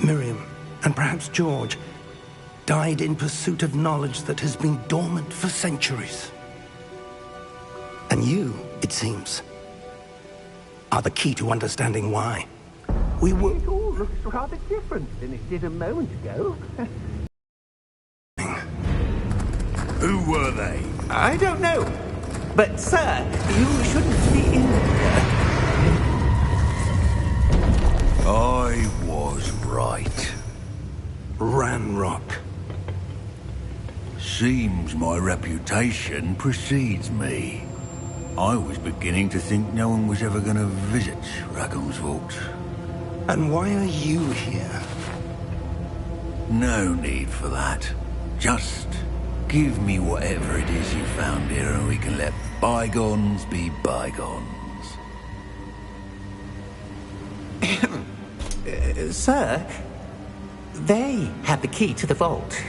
Miriam, and perhaps George, died in pursuit of knowledge that has been dormant for centuries. And you, it seems, are the key to understanding why. We were... It all looks rather different than it did a moment ago. Who were they? I don't know. But, sir, you shouldn't be in here. I was right. Ranrock. Seems my reputation precedes me. I was beginning to think no one was ever going to visit Rackham's Vault. And why are you here? No need for that. Just give me whatever it is you found here and we can let bygones be bygones. Sir, they had the key to the vault.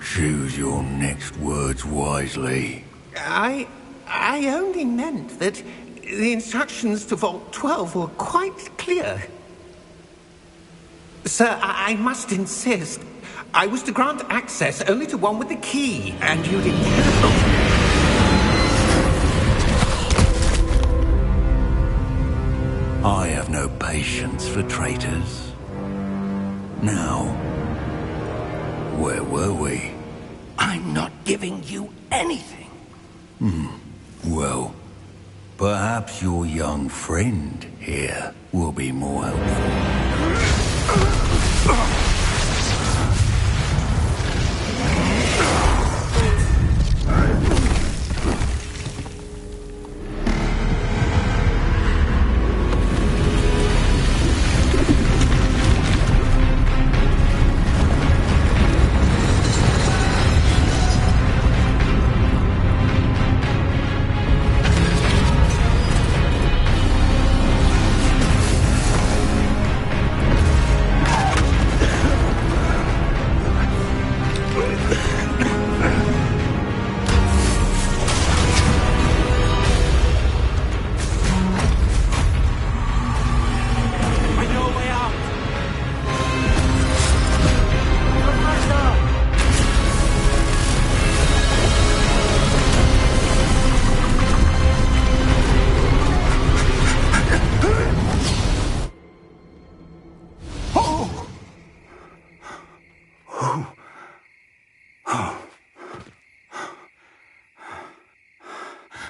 Choose your next words wisely. I only meant that the instructions to Vault 12 were quite clear. Sir, I must insist. I was to grant access only to one with the key, and you didn't have... I have no patience for traitors. Now, where were we? I'm not giving you anything. Well, perhaps your young friend here will be more helpful.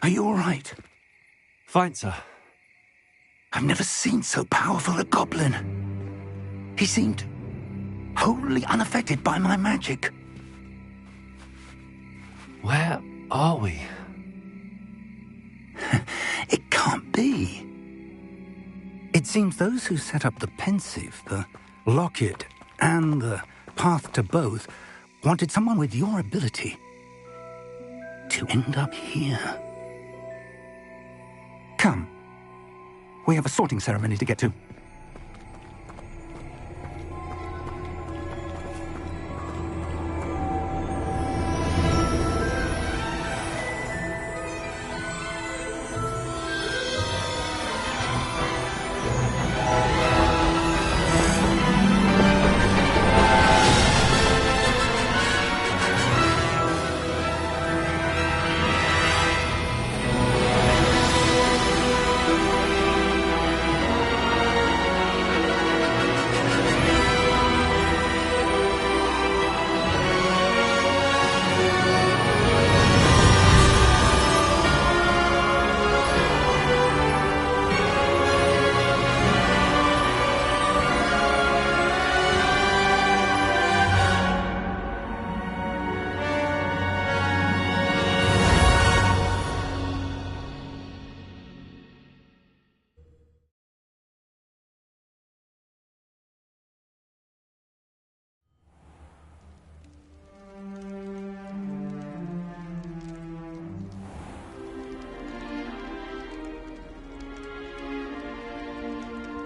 Are you all right? Fine, sir. I've never seen so powerful a goblin. He seemed wholly unaffected by my magic. Where are we? It can't be. It seems those who set up the pensive, the locket, and the path to both wanted someone with your ability to end up here. Come. We have a sorting ceremony to get to.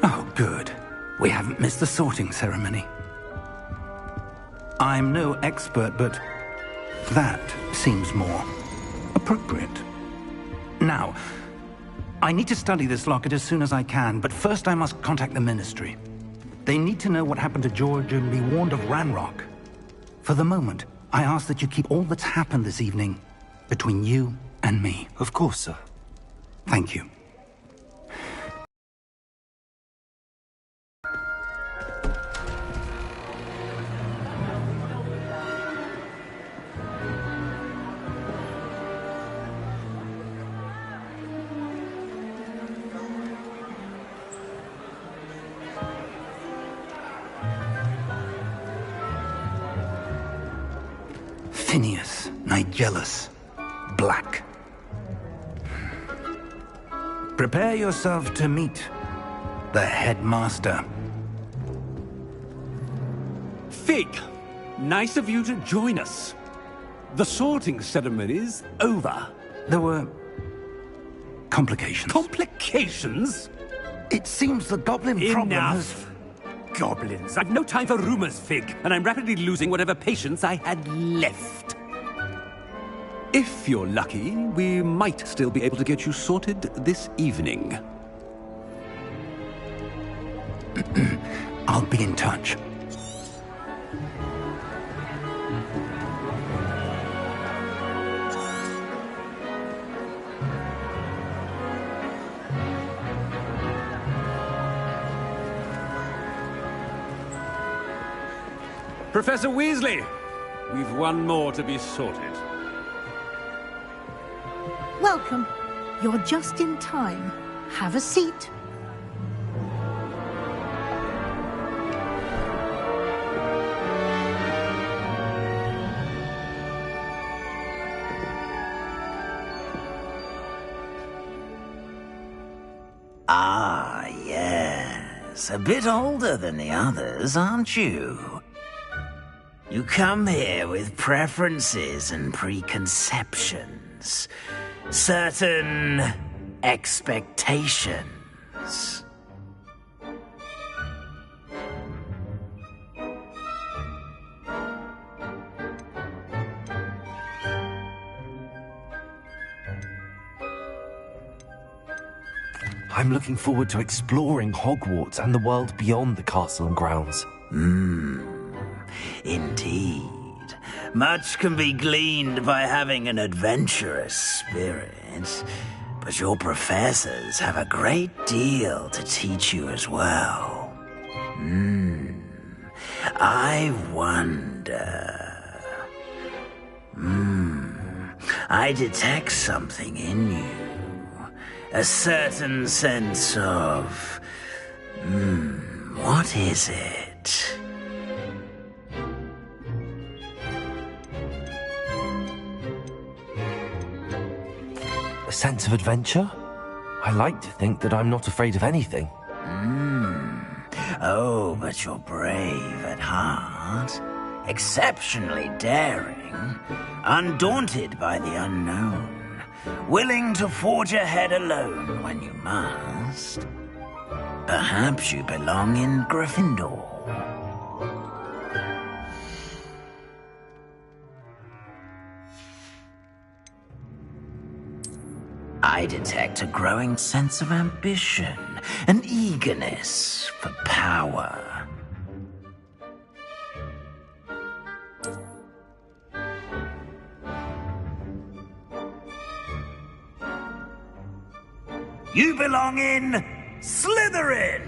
Oh, good. We haven't missed the sorting ceremony. I'm no expert, but that seems more appropriate. Now, I need to study this locket as soon as I can, but first I must contact the Ministry. They need to know what happened to George and be warned of Ranrock. For the moment, I ask that you keep all that's happened this evening between you and me. Of course, sir. Thank you. Phineas, Nigellus, Black. Prepare yourself to meet the headmaster. Fig, nice of you to join us. The sorting ceremony's over. There were complications. Complications? It seems the goblin problem has... Enough! Goblins. I've no time for rumors, Fig, and I'm rapidly losing whatever patience I had left. If you're lucky, we might still be able to get you sorted this evening. I'll be in touch. Professor Weasley, we've one more to be sorted. Welcome. You're just in time. Have a seat. Ah, yes. A bit older than the others, aren't you? You come here with preferences and preconceptions. Certain expectations. I'm looking forward to exploring Hogwarts and the world beyond the castle and grounds. Indeed. Much can be gleaned by having an adventurous spirit, but your professors have a great deal to teach you as well. I wonder... I detect something in you. A certain sense of... what is it? A sense of adventure? I like to think that I'm not afraid of anything. Oh, but you're brave at heart. Exceptionally daring. Undaunted by the unknown. Willing to forge ahead alone when you must. Perhaps you belong in Gryffindor. I detect a growing sense of ambition, an eagerness for power. You belong in Slytherin!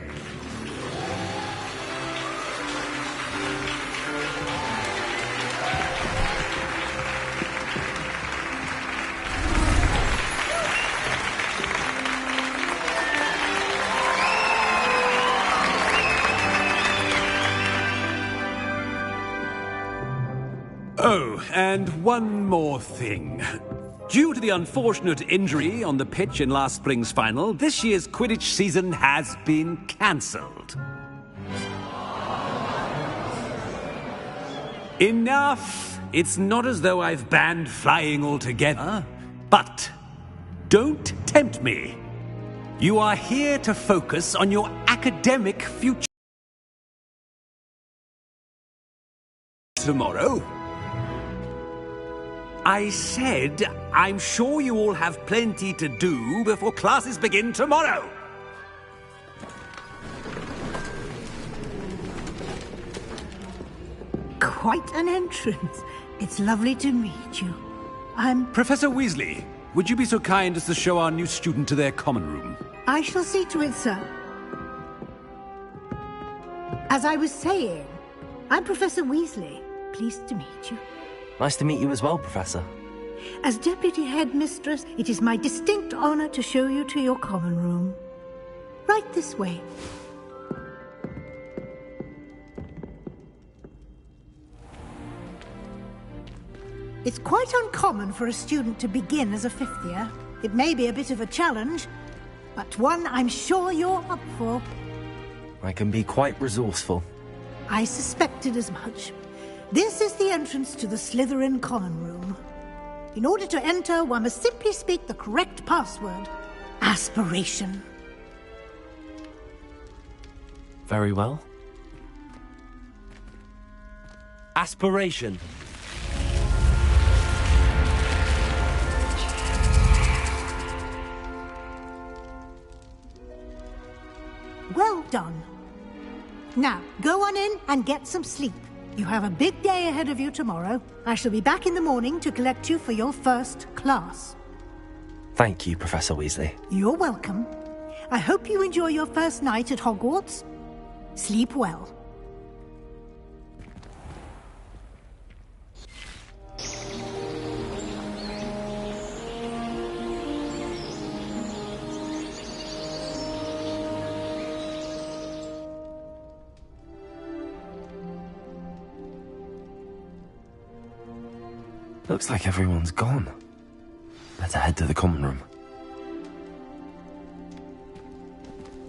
Oh, and one more thing. Due to the unfortunate injury on the pitch in last spring's final, this year's Quidditch season has been cancelled. Enough! It's not as though I've banned flying altogether. But don't tempt me. You are here to focus on your academic future. Tomorrow? I said, I'm sure you all have plenty to do before classes begin tomorrow. quite an entrance. It's lovely to meet you. I'm... Professor Weasley, would you be so kind as to show our new student to their common room? I shall see to it, sir. As I was saying, I'm Professor Weasley. Pleased to meet you. Nice to meet you as well, Professor. As Deputy Headmistress, it is my distinct honor to show you to your common room. Right this way. It's quite uncommon for a student to begin as a fifth year. It may be a bit of a challenge, but one I'm sure you're up for. I can be quite resourceful. I suspected as much. This is the entrance to the Slytherin common room. In order to enter, one must simply speak the correct password. Aspiration. Very well. Aspiration. Well done. Now, go on in and get some sleep. You have a big day ahead of you tomorrow. I shall be back in the morning to collect you for your first class. Thank you, Professor Weasley. You're welcome. I hope you enjoy your first night at Hogwarts. Sleep well. Looks like everyone's gone. Better head to the common room.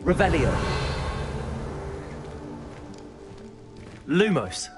Revelio. Lumos.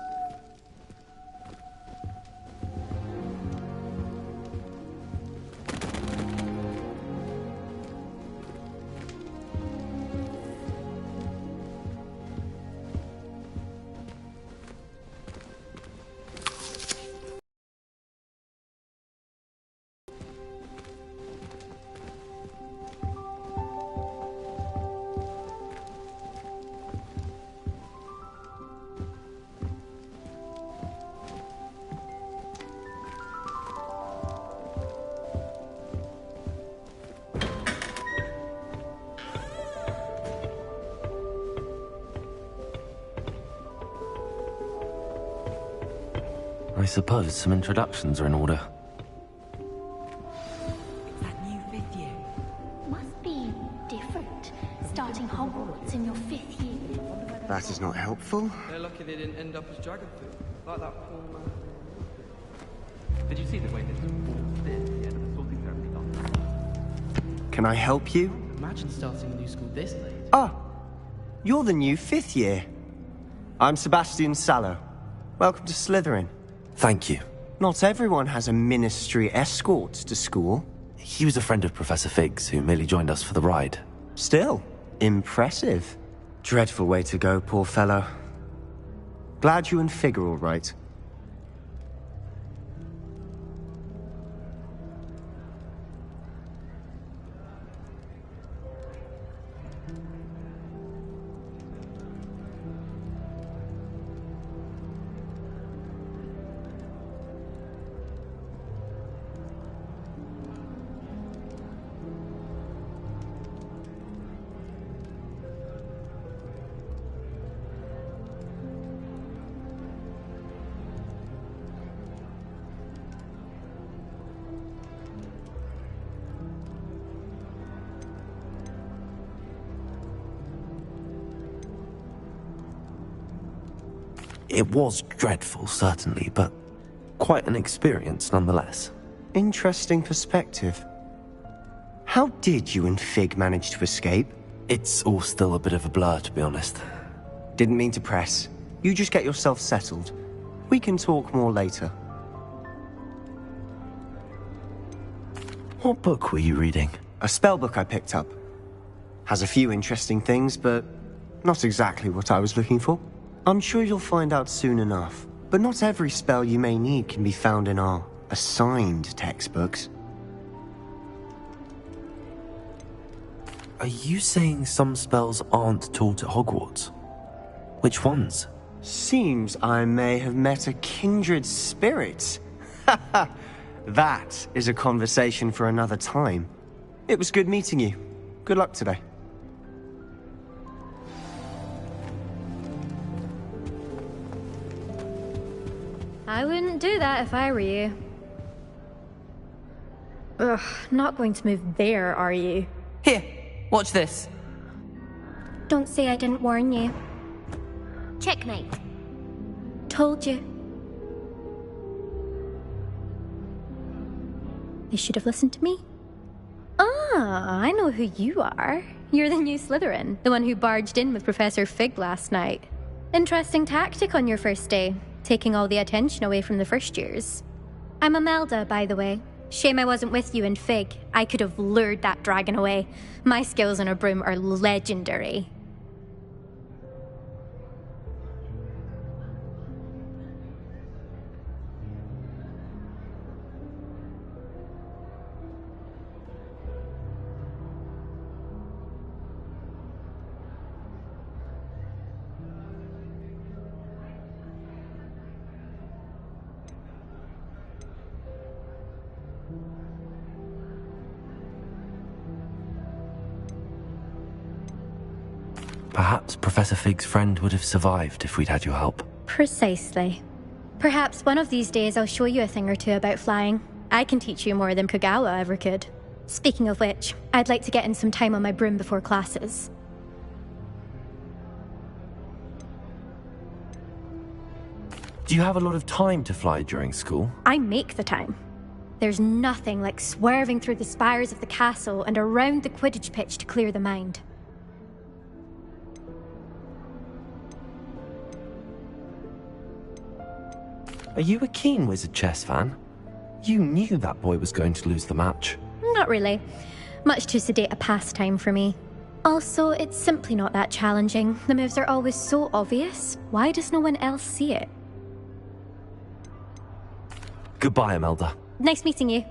I suppose some introductions are in order. That new fifth year must be different, starting Hogwarts in your fifth year. That is not helpful. They're lucky they didn't end up as dragon food, like that poor man. Did you see the way they just walked in at the end of the sorting ceremony last night? Can I help you? Imagine starting a new school this late. Ah, you're the new fifth year. I'm Sebastian Sallow. Welcome to Slytherin. Thank you. Not everyone has a ministry escort to school. He was a friend of Professor Fig's who merely joined us for the ride. Still, impressive. Dreadful way to go, poor fellow. Glad you and Fig are all right. It was dreadful, certainly, but quite an experience nonetheless. Interesting perspective. How did you and Fig manage to escape? It's all still a bit of a blur, to be honest. Didn't mean to press. You just get yourself settled. We can talk more later. What book were you reading? A spell book I picked up. Has a few interesting things, but not exactly what I was looking for. I'm sure you'll find out soon enough. But not every spell you may need can be found in our assigned textbooks. Are you saying some spells aren't taught at Hogwarts? Which ones? Seems I may have met a kindred spirit. That is a conversation for another time. It was good meeting you. Good luck today. I wouldn't do that if I were you. Ugh, not going to move there, are you? Here, watch this. Don't say I didn't warn you. Checkmate. Told you. You should have listened to me. Ah, I know who you are. You're the new Slytherin, the one who barged in with Professor Fig last night. Interesting tactic on your first day, taking all the attention away from the first years. I'm Imelda, by the way. Shame I wasn't with you in Fig. I could have lured that dragon away. My skills on a broom are legendary. Perhaps Professor Fig's friend would have survived if we'd had your help. Precisely. Perhaps one of these days I'll show you a thing or two about flying. I can teach you more than Kogawa ever could. Speaking of which, I'd like to get in some time on my broom before classes. Do you have a lot of time to fly during school? I make the time. There's nothing like swerving through the spires of the castle and around the Quidditch pitch to clear the mind. Are you a keen Wizard chess fan? You knew that boy was going to lose the match. Not really. Much too sedate a pastime for me. Also, it's simply not that challenging. The moves are always so obvious. Why does no one else see it? Goodbye, Imelda. Nice meeting you.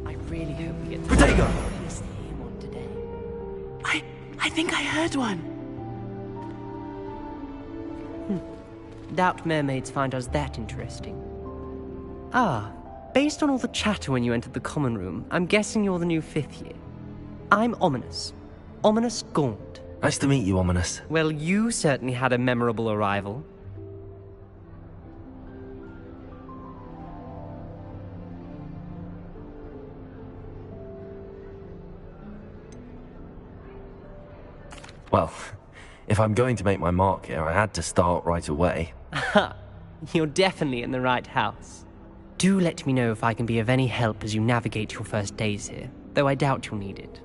I really hope we get to Protego! hear one today. I think I heard one. Doubt mermaids find us that interesting. Ah, based on all the chatter when you entered the common room, I'm guessing you're the new 5th year. I'm Ominous. Ominous Gaunt. Nice to meet you, Ominous. Well, you certainly had a memorable arrival. Well, if I'm going to make my mark here, I had to start right away. Aha, you're definitely in the right house. Do let me know if I can be of any help as you navigate your first days here, though I doubt you'll need it.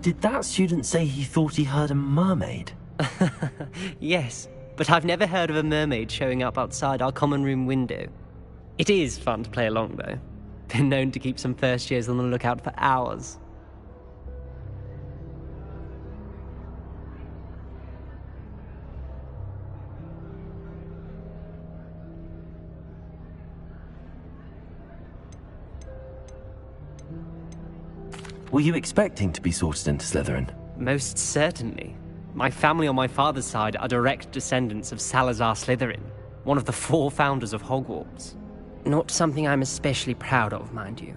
Did that student say he thought he heard a mermaid? Yes, but I've never heard of a mermaid showing up outside our common room window. It is fun to play along, though. Been known to keep some first years on the lookout for hours. Were you expecting to be sorted into Slytherin? Most certainly. My family on my father's side are direct descendants of Salazar Slytherin, one of the 4 founders of Hogwarts. Not something I'm especially proud of, mind you.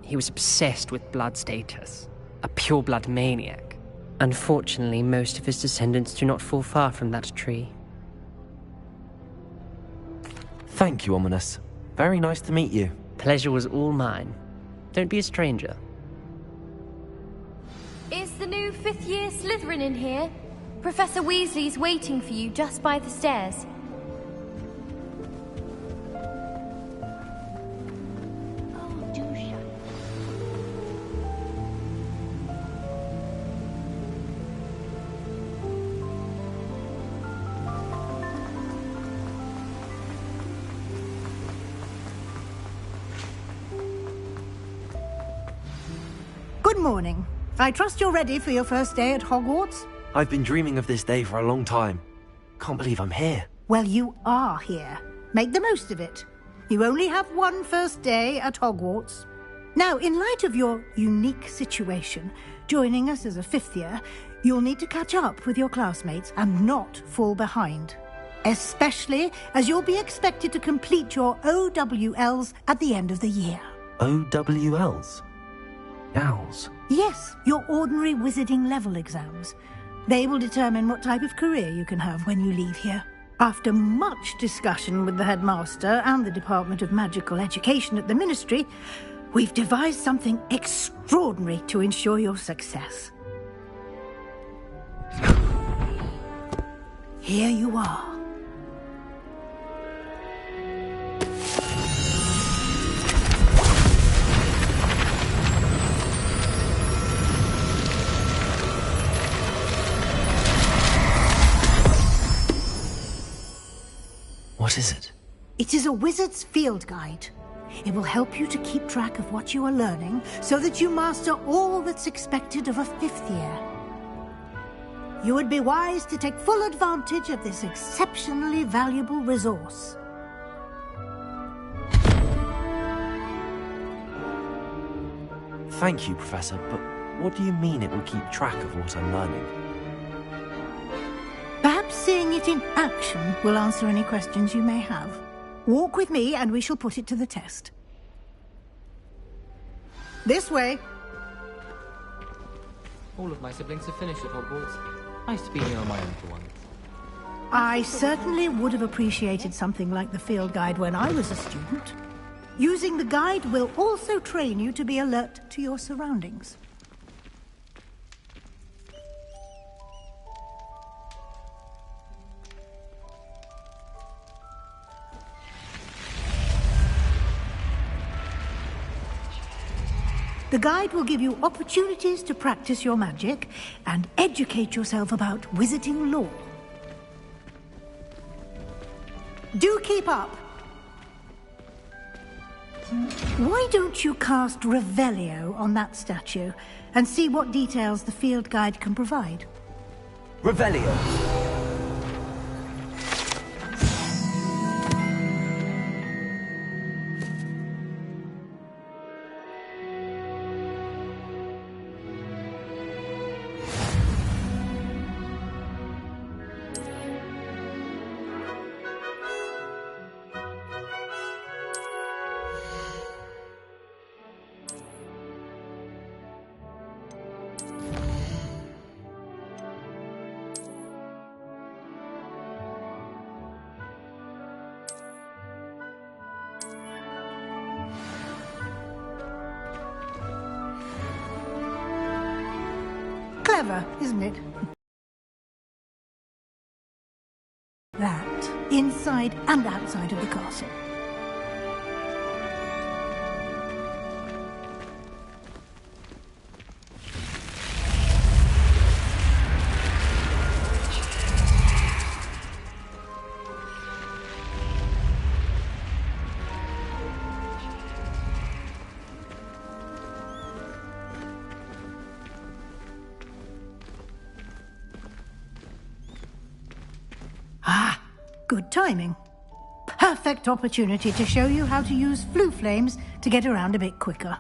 He was obsessed with blood status, a pure-blood maniac. Unfortunately, most of his descendants do not fall far from that tree. Thank you, Ominous. Very nice to meet you. Pleasure was all mine. Don't be a stranger. Is the new 5th year Slytherin in here? Professor Weasley's waiting for you just by the stairs. Oh, do shut. Good morning. I trust you're ready for your first day at Hogwarts? I've been dreaming of this day for a long time. Can't believe I'm here. Well, you are here. Make the most of it. You only have one first day at Hogwarts. Now, in light of your unique situation, joining us as a fifth year, you'll need to catch up with your classmates and not fall behind. Especially as you'll be expected to complete your OWLs at the end of the year. OWLs? Owls? Yes, your ordinary wizarding level exams. They will determine what type of career you can have when you leave here. After much discussion with the headmaster and the Department of Magical Education at the Ministry, we've devised something extraordinary to ensure your success. Here you are. What is it? It is a wizard's field guide. It will help you to keep track of what you are learning so that you master all that's expected of a fifth year. You would be wise to take full advantage of this exceptionally valuable resource. Thank you, Professor, but what do you mean it will keep track of what I'm learning? Perhaps seeing it in action will answer any questions you may have. Walk with me and we shall put it to the test. This way. All of my siblings have finished at Hogwarts. Nice to be here on my own for once. I certainly would have appreciated something like the field guide when I was a student. Using the guide will also train you to be alert to your surroundings. The guide will give you opportunities to practice your magic and educate yourself about wizarding lore. Do keep up! Why don't you cast Revelio on that statue and see what details the field guide can provide? Revelio! Clever, isn't it? That, inside and outside of the castle. Good timing. Perfect opportunity to show you how to use flue flames to get around a bit quicker.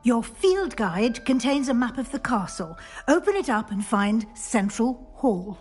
Your field guide contains a map of the castle. Open it up and find Central Hall.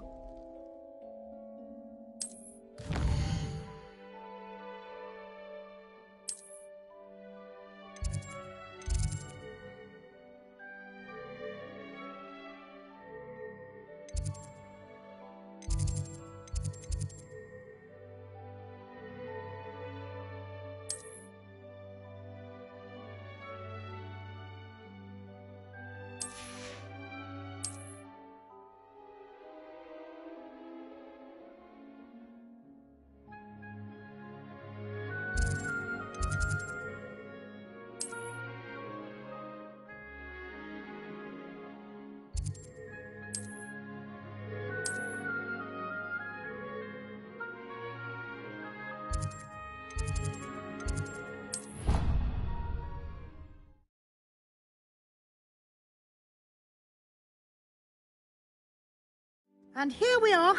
And here we are.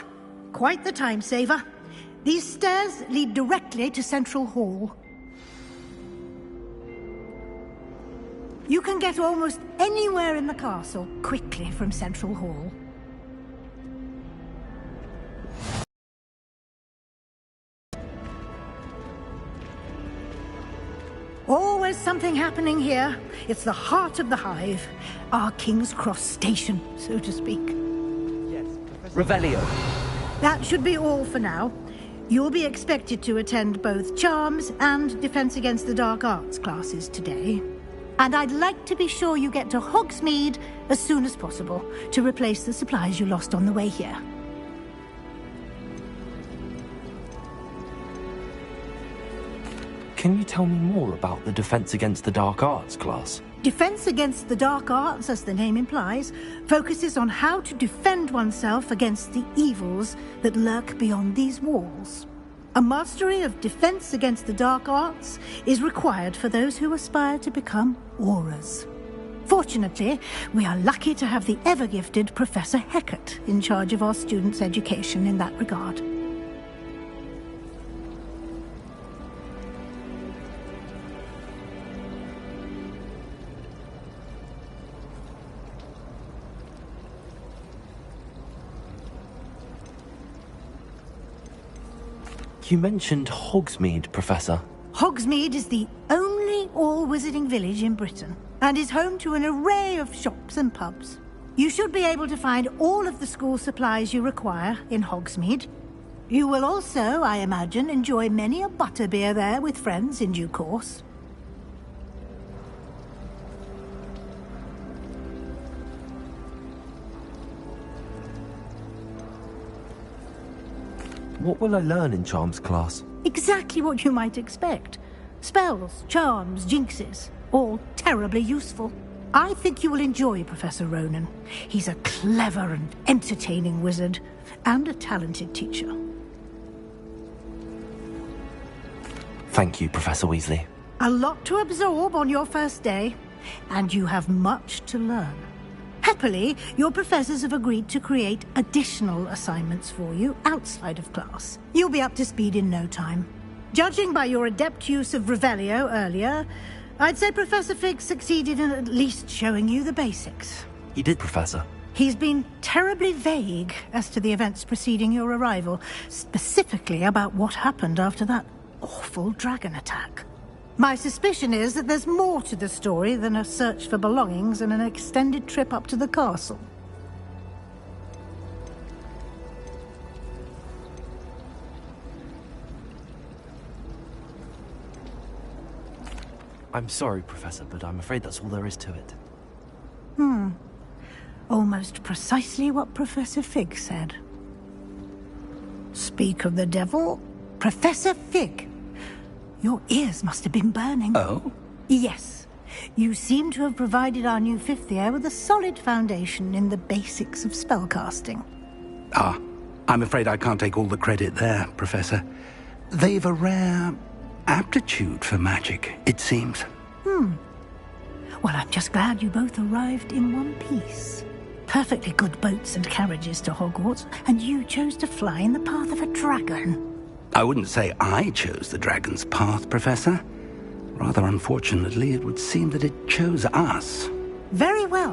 Quite the time saver. These stairs lead directly to Central Hall. You can get almost anywhere in the castle quickly from Central Hall. Always something happening here. It's the heart of the hive. Our King's Cross station, so to speak. Yes, Revelio. That should be all for now. You'll be expected to attend both Charms and Defense Against the Dark Arts classes today. And I'd like to be sure you get to Hogsmeade as soon as possible to replace the supplies you lost on the way here. Can you tell me more about the Defense Against the Dark Arts class? Defense Against the Dark Arts, as the name implies, focuses on how to defend oneself against the evils that lurk beyond these walls. A mastery of Defense Against the Dark Arts is required for those who aspire to become Aurors. Fortunately, we are lucky to have the ever-gifted Professor Hecat in charge of our students' education in that regard. You mentioned Hogsmeade, Professor. Hogsmeade is the only all-wizarding village in Britain, and is home to an array of shops and pubs. You should be able to find all of the school supplies you require in Hogsmeade. You will also, I imagine, enjoy many a butterbeer there with friends in due course. What will I learn in Charms class? Exactly what you might expect. Spells, charms, jinxes, all terribly useful. I think you will enjoy Professor Ronan. He's a clever and entertaining wizard, and a talented teacher. Thank you, Professor Weasley. A lot to absorb on your first day, and you have much to learn. Happily, your professors have agreed to create additional assignments for you outside of class. You'll be up to speed in no time. Judging by your adept use of Revelio earlier, I'd say Professor Fig succeeded in at least showing you the basics. He did, Professor. He's been terribly vague as to the events preceding your arrival, specifically about what happened after that awful dragon attack. My suspicion is that there's more to the story than a search for belongings and an extended trip up to the castle. I'm sorry, Professor, but I'm afraid that's all there is to it. Almost precisely what Professor Fig said. Speak of the devil, Professor Fig. Your ears must have been burning. Oh? Yes. You seem to have provided our new fifth year with a solid foundation in the basics of spellcasting. Ah, I'm afraid I can't take all the credit there, Professor. They've a rare aptitude for magic, it seems. Well, I'm just glad you both arrived in one piece. Perfectly good boats and carriages to Hogwarts, and you chose to fly in the path of a dragon. I wouldn't say I chose the dragon's path, Professor. Rather unfortunately, it would seem that it chose us. Very well.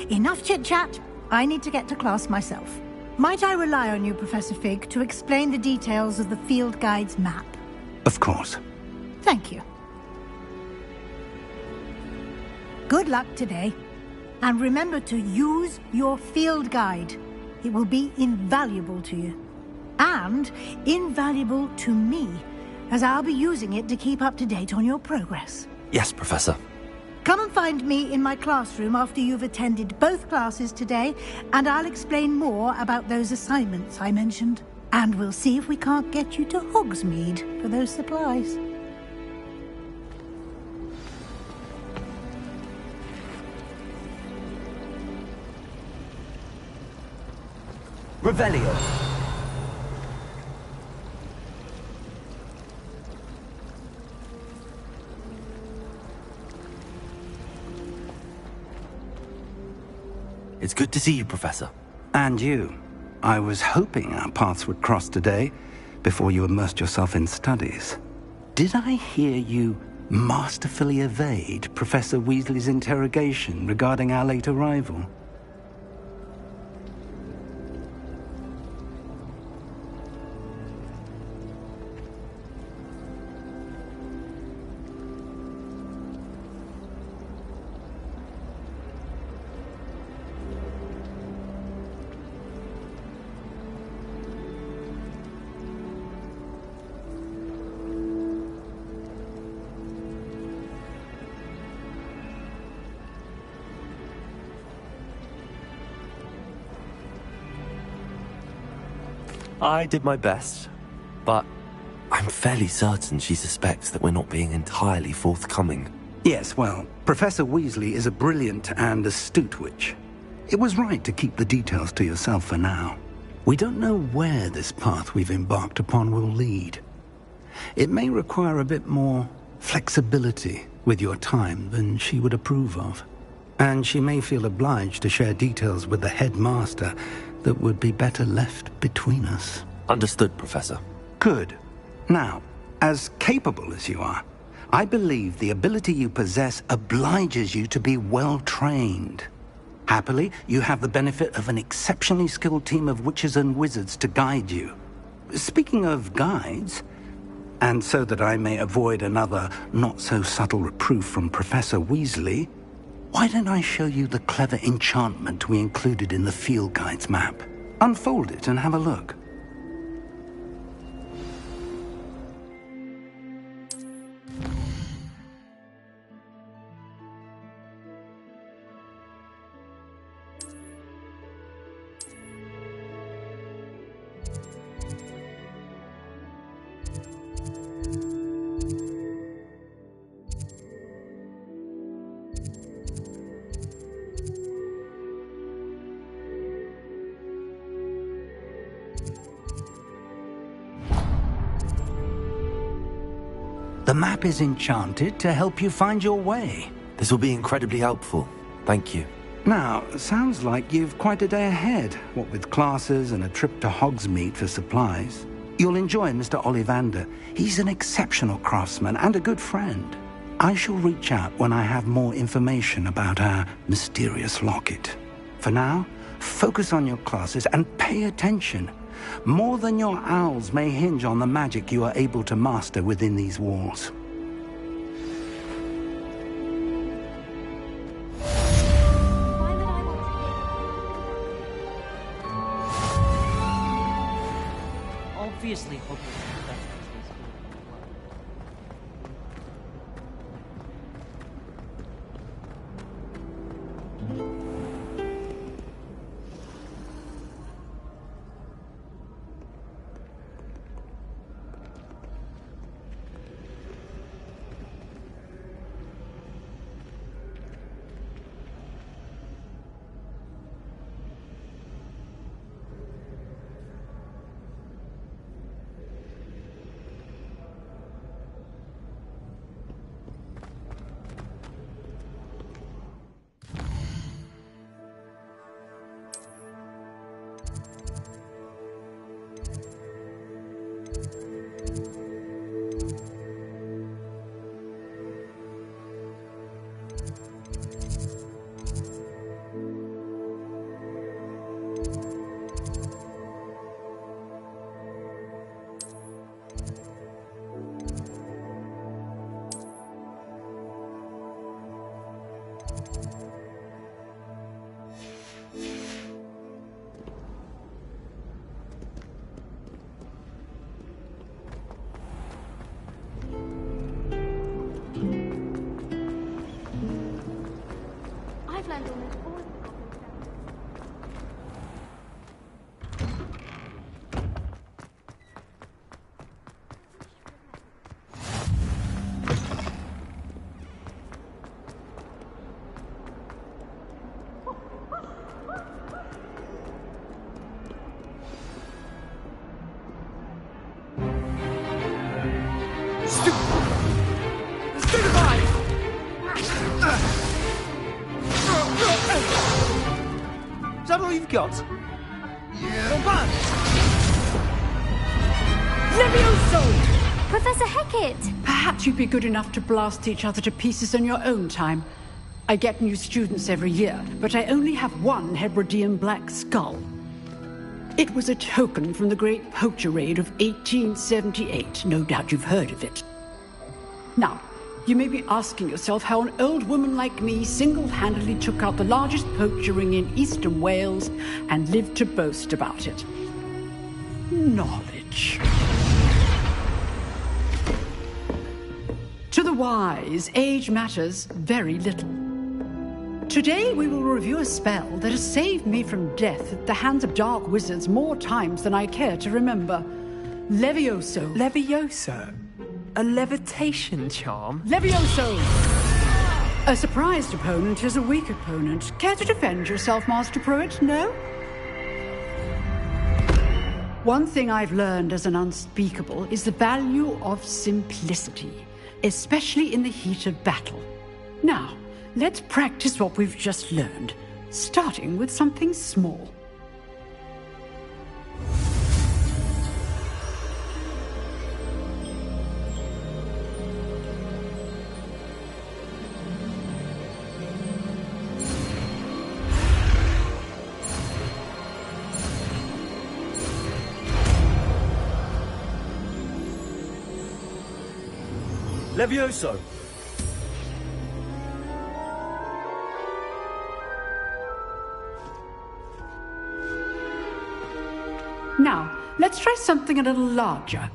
Enough chit-chat. I need to get to class myself. Might I rely on you, Professor Fig, to explain the details of the field guide's map? Of course. Thank you. Good luck today. And remember to use your field guide. It will be invaluable to you. And invaluable to me, as I'll be using it to keep up to date on your progress. Yes, Professor. Come and find me in my classroom after you've attended both classes today, and I'll explain more about those assignments I mentioned. And we'll see if we can't get you to Hogsmeade for those supplies. Revelio. It's good to see you, Professor. And you. I was hoping our paths would cross today, before you immersed yourself in studies. Did I hear you masterfully evade Professor Weasley's interrogation regarding our late arrival? I did my best, but I'm fairly certain she suspects that we're not being entirely forthcoming. Yes, well, Professor Weasley is a brilliant and astute witch. It was right to keep the details to yourself for now. We don't know where this path we've embarked upon will lead. It may require a bit more flexibility with your time than she would approve of. And she may feel obliged to share details with the headmaster that would be better left between us. Understood, Professor. Good. Now, as capable as you are, I believe the ability you possess obliges you to be well-trained. Happily, you have the benefit of an exceptionally skilled team of witches and wizards to guide you. Speaking of guides, and so that I may avoid another not-so-subtle reproof from Professor Weasley, why don't I show you the clever enchantment we included in the field guide's map? Unfold it and have a look. The map is enchanted to help you find your way. This will be incredibly helpful. Thank you. Now, sounds like you've quite a day ahead, what with classes and a trip to Hogsmeade for supplies. You'll enjoy Mr. Ollivander. He's an exceptional craftsman and a good friend. I shall reach out when I have more information about our mysterious locket. For now, focus on your classes and pay attention. More than your owls may hinge on the magic you are able to master within these walls. Obviously, Hogwarts is the best place for I've learned almost all of the Is that all you've got? Levioso! Professor Hecat! Perhaps you'd be good enough to blast each other to pieces in your own time. I get new students every year, but I only have one Hebridean black skull. It was a token from the Great Poacher Raid of 1878. No doubt you've heard of it. Now, you may be asking yourself how an old woman like me single-handedly took out the largest poacher ring in eastern Wales and lived to boast about it. Knowledge. To the wise, age matters very little. Today we will review a spell that has saved me from death at the hands of dark wizards more times than I care to remember. Levioso. Levioso? A levitation charm? Levioso! A surprised opponent is a weak opponent. Care to defend yourself, Master Pruitt? No? One thing I've learned as an unspeakable is the value of simplicity, especially in the heat of battle. Now, let's practice what we've just learned, starting with something small. Levioso! Now, let's try something a little larger.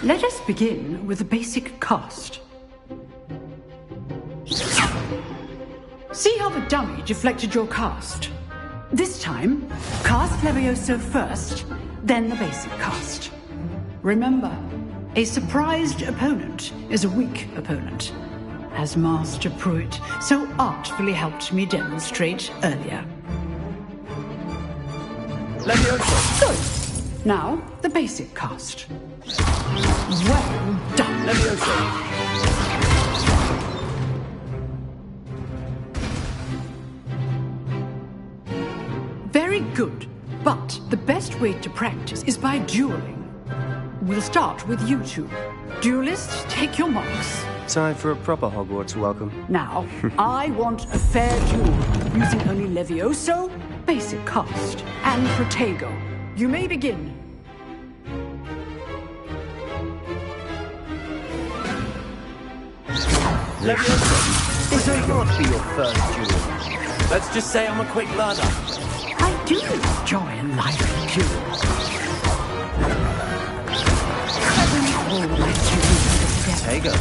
Let us begin with the basic cast. See how the dummy deflected your cast? This time, cast Levioso first, then the basic cast. Remember, a surprised opponent is a weak opponent, as Master Pruitt so artfully helped me demonstrate earlier. Levioso! Good. Now, the basic cast. Well done. Levioso! Very good, but the best way to practice is by dueling. We'll start with you two. Duelists, take your marks. Time for a proper Hogwarts welcome. Now, I want a fair duel, using only Levioso, basic cast, and Protego. You may begin. Levioso! This will not be your first duel. Let's just say I'm a quick learner. I do enjoy a lively duel. I will all like to do together.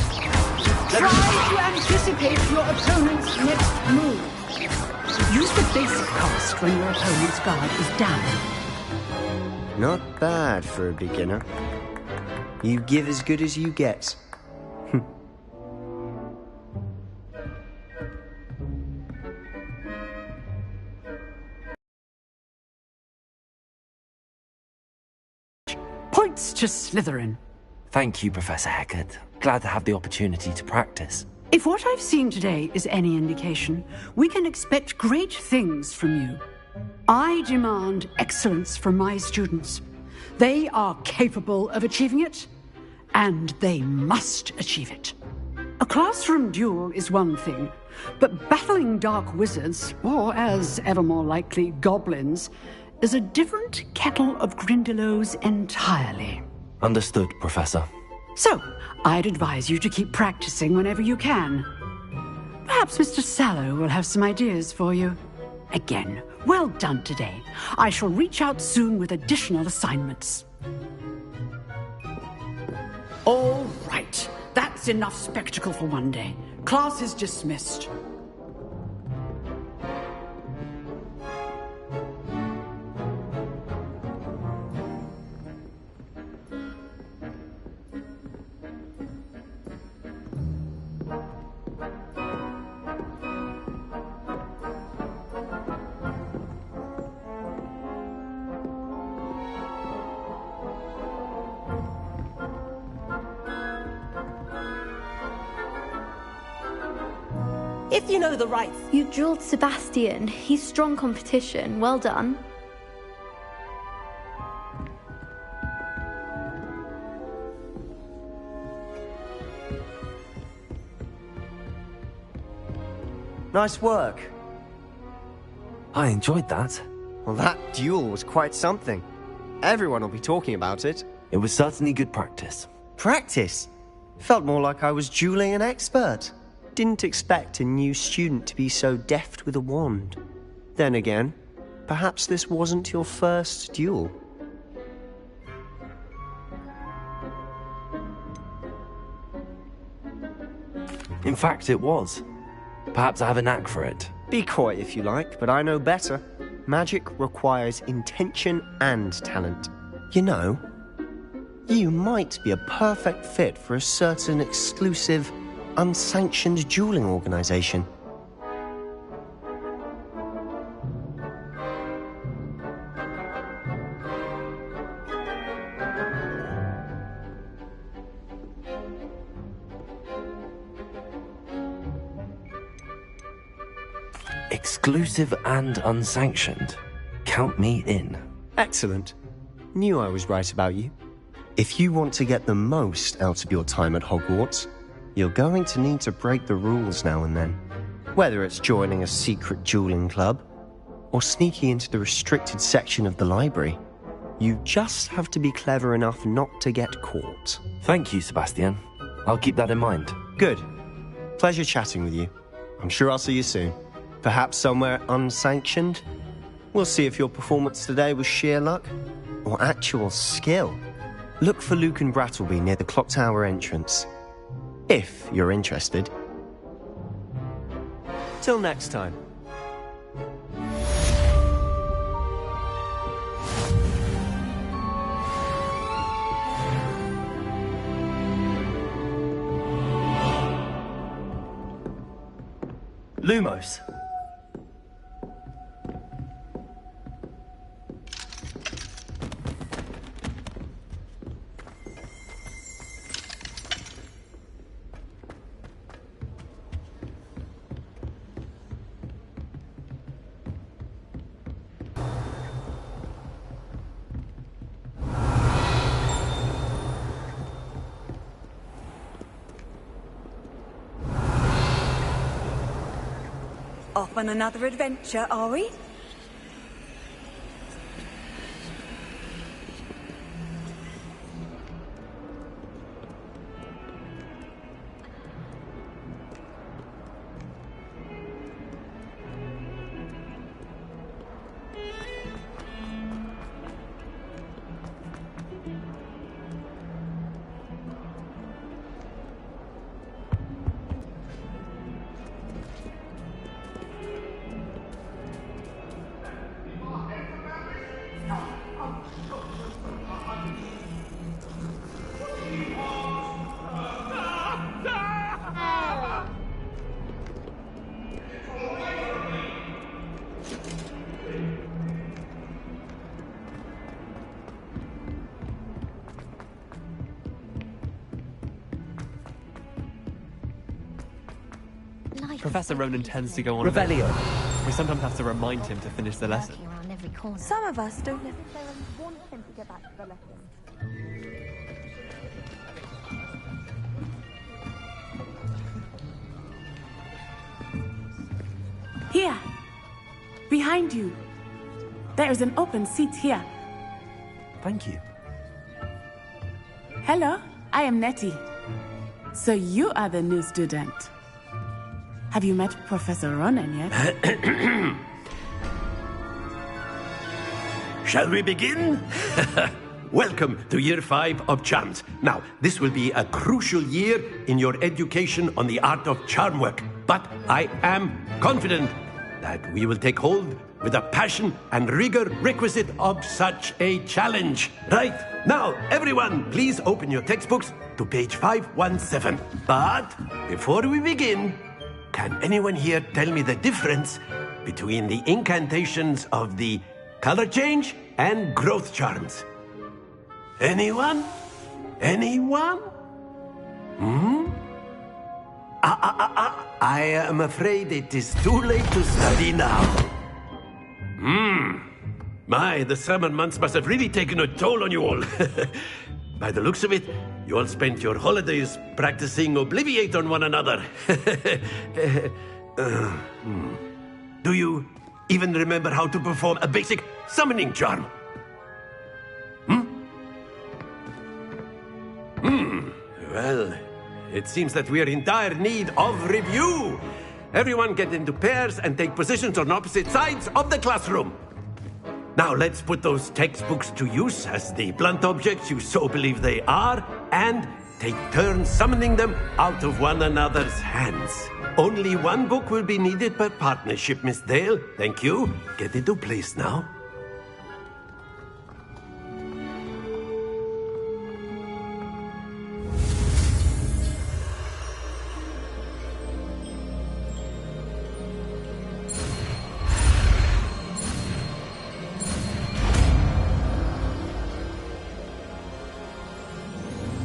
Try to anticipate your opponent's next move. Use the basic cast when your opponent's guard is down. Not bad for a beginner. You give as good as you get. Points to Slytherin. Thank you, Professor Hecat. Glad to have the opportunity to practice. If what I've seen today is any indication, we can expect great things from you. I demand excellence from my students. They are capable of achieving it, and they must achieve it. A classroom duel is one thing, but battling dark wizards, or as ever more likely, goblins, is a different kettle of Grindylows entirely. Understood, Professor. So, I'd advise you to keep practicing whenever you can. Perhaps Mr. Sallow will have some ideas for you. Again, well done today. I shall reach out soon with additional assignments. All right. That's enough spectacle for one day. Class is dismissed. if you know the rights. You drilled Sebastian. He's strong competition. Well done. Nice work. I enjoyed that. Well, that duel was quite something. Everyone will be talking about it. It was certainly good practice. Practice? Felt more like I was dueling an expert. Didn't expect a new student to be so deft with a wand. Then again, perhaps this wasn't your first duel. In fact, it was. Perhaps I have a knack for it. Be coy if you like, but I know better. Magic requires intention and talent. You know, you might be a perfect fit for a certain exclusive, unsanctioned dueling organization. Exclusive and unsanctioned. Count me in. Excellent. Knew I was right about you. If you want to get the most out of your time at Hogwarts, you're going to need to break the rules now and then. Whether it's joining a secret dueling club, or sneaking into the restricted section of the library, you just have to be clever enough not to get caught. Thank you, Sebastian. I'll keep that in mind. Good. Pleasure chatting with you. I'm sure I'll see you soon. Perhaps somewhere unsanctioned? We'll see if your performance today was sheer luck or actual skill. Look for Luke and Brattleby near the clock tower entrance, if you're interested. Till next time. Lumos. Off on another adventure, are we? Professor Ronan tends to go on Revelio. We sometimes have to remind him to finish the lesson. Some of us don't. Here, behind you. There is an open seat here. Thank you. Hello, I am Nettie. So you are the new student. Have you met Professor Ronan yet? Shall we begin? Welcome to Year 5 of Charms. Now, this will be a crucial year in your education on the art of charm work. But I am confident that we will take hold with the passion and rigor requisite of such a challenge. Right, now, everyone, please open your textbooks to page 517. But before we begin, can anyone here tell me the difference between the incantations of the color change and growth charms? Anyone? Anyone? I am afraid it is too late to study now. My, the summer months must have really taken a toll on you all. By the looks of it, you all spent your holidays practicing Obliviate on one another. Do you even remember how to perform a basic summoning charm? Well, it seems that we are in dire need of review. Everyone get into pairs and take positions on opposite sides of the classroom. Now let's put those textbooks to use as the blunt objects you so believe they are, and take turns summoning them out of one another's hands. Only one book will be needed per partnership, Miss Dale. Thank you. Get into place now.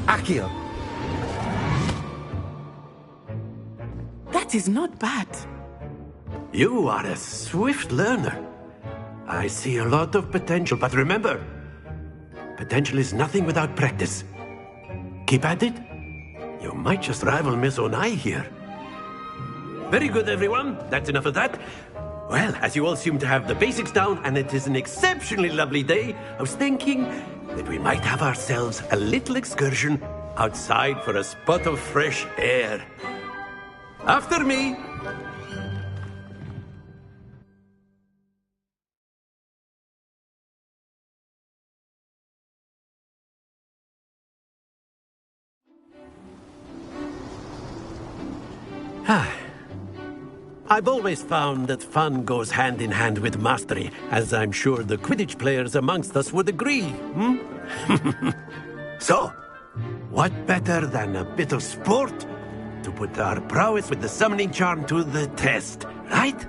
Accio! That is not bad. You are a swift learner. I see a lot of potential, but remember, potential is nothing without practice. Keep at it. You might just rival Miss Onai here. Very good, everyone. That's enough of that. Well, as you all seem to have the basics down, and it is an exceptionally lovely day, I was thinking that we might have ourselves a little excursion outside for a spot of fresh air. After me. I've always found that fun goes hand in hand with mastery, as I'm sure the Quidditch players amongst us would agree. So, what better than a bit of sport to put our prowess with the summoning charm to the test, right?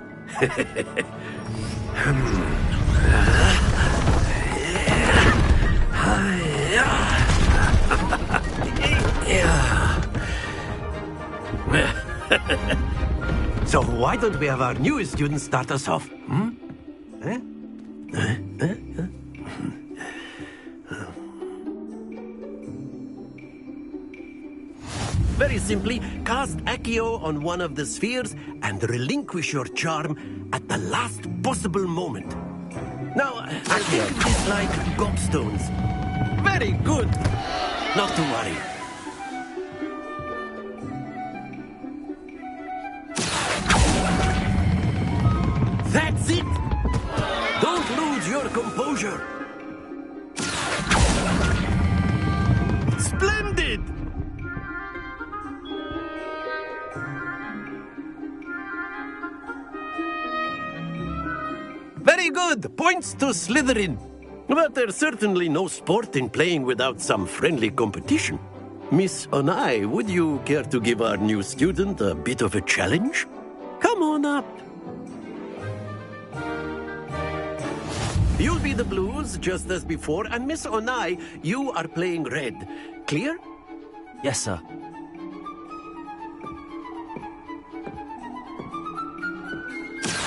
So why don't we have our newest student start us off? Very simply, cast Accio on one of the spheres and relinquish your charm at the last possible moment. Now, I think of this like gobstones. Very good. Not to worry. That's it! Don't lose your composure. Splendid! Very good! Points to Slytherin. But there's certainly no sport in playing without some friendly competition. Miss Onai, would you care to give our new student a bit of a challenge? Come on up. You'll be the blues, just as before, and Miss Onai, you are playing red. Clear? Yes, sir.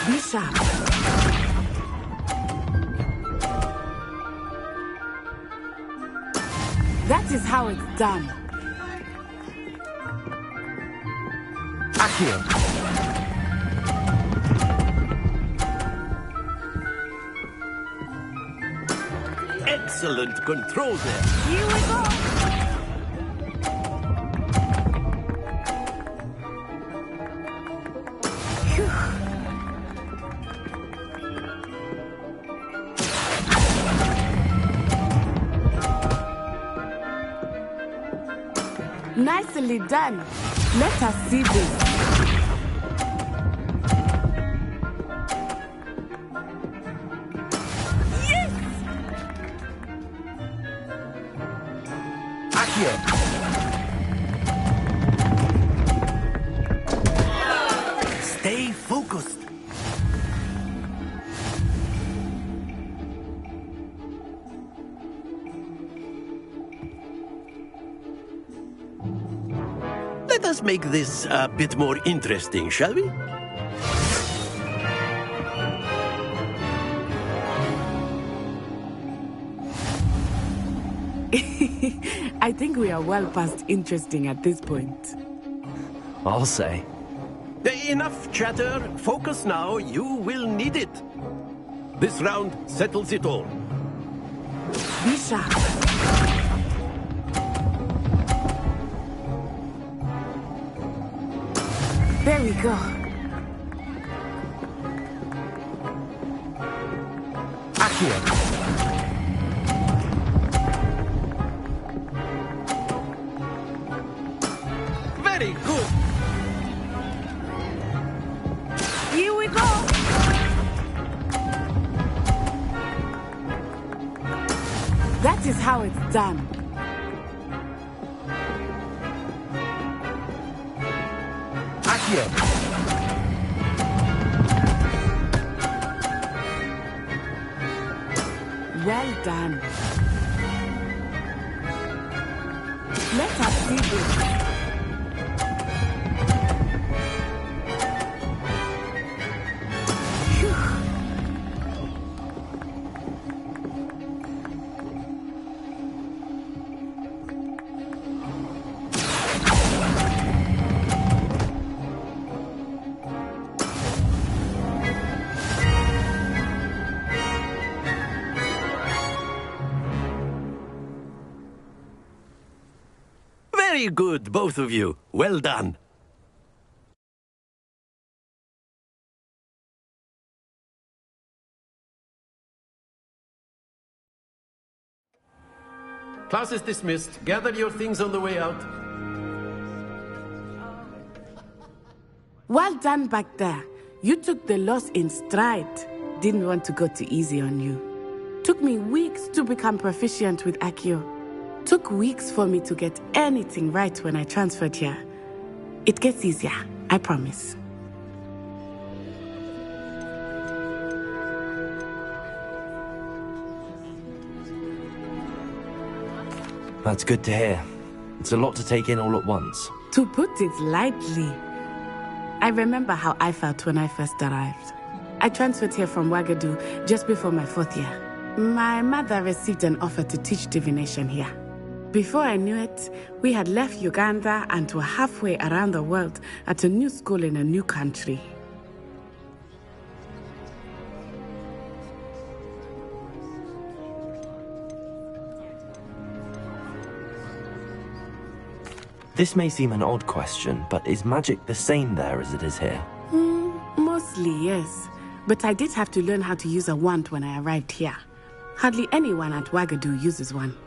Be sharp. That is how it's done. Accio! Excellent control there. Here we go. Nicely done. Let us see this. Stay focused. Let let us make this a bit more interesting, shall we? I think we are well past interesting at this point. I'll say. Enough chatter. Focus now. You will need it. This round settles it all. Be sharp. There we go. Accio. Very good. Here we go. That is how it's done. Accio. Well done. Let us see this. Very good, both of you. Well done. Class is dismissed. Gather your things on the way out. Well done back there. You took the loss in stride. Didn't want to go too easy on you. Took me weeks to become proficient with Accio. Took weeks for me to get anything right when I transferred here. It gets easier, I promise. That's good to hear. It's a lot to take in all at once. To put it lightly, I remember how I felt when I first arrived. I transferred here from Ouagadougou just before my 4th year. My mother received an offer to teach divination here. Before I knew it, we had left Uganda and were halfway around the world at a new school in a new country. This may seem an odd question, but is magic the same there as it is here? Mostly, yes. But I did have to learn how to use a wand when I arrived here. Hardly anyone at Ouagadougou uses one.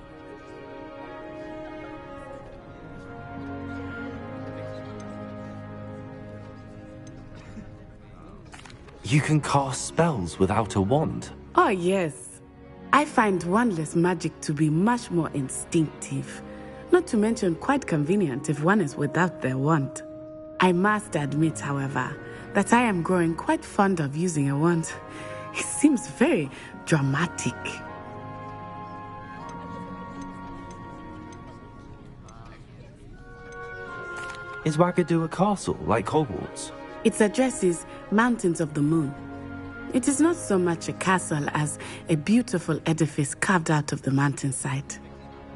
You can cast spells without a wand? Oh, yes. I find wandless magic to be much more instinctive. Not to mention quite convenient if one is without their wand. I must admit, however, that I am growing quite fond of using a wand. It seems very dramatic. Is Ouagadougou a castle, like Hogwarts? Its address is Mountains of the Moon. It is not so much a castle as a beautiful edifice carved out of the mountainside.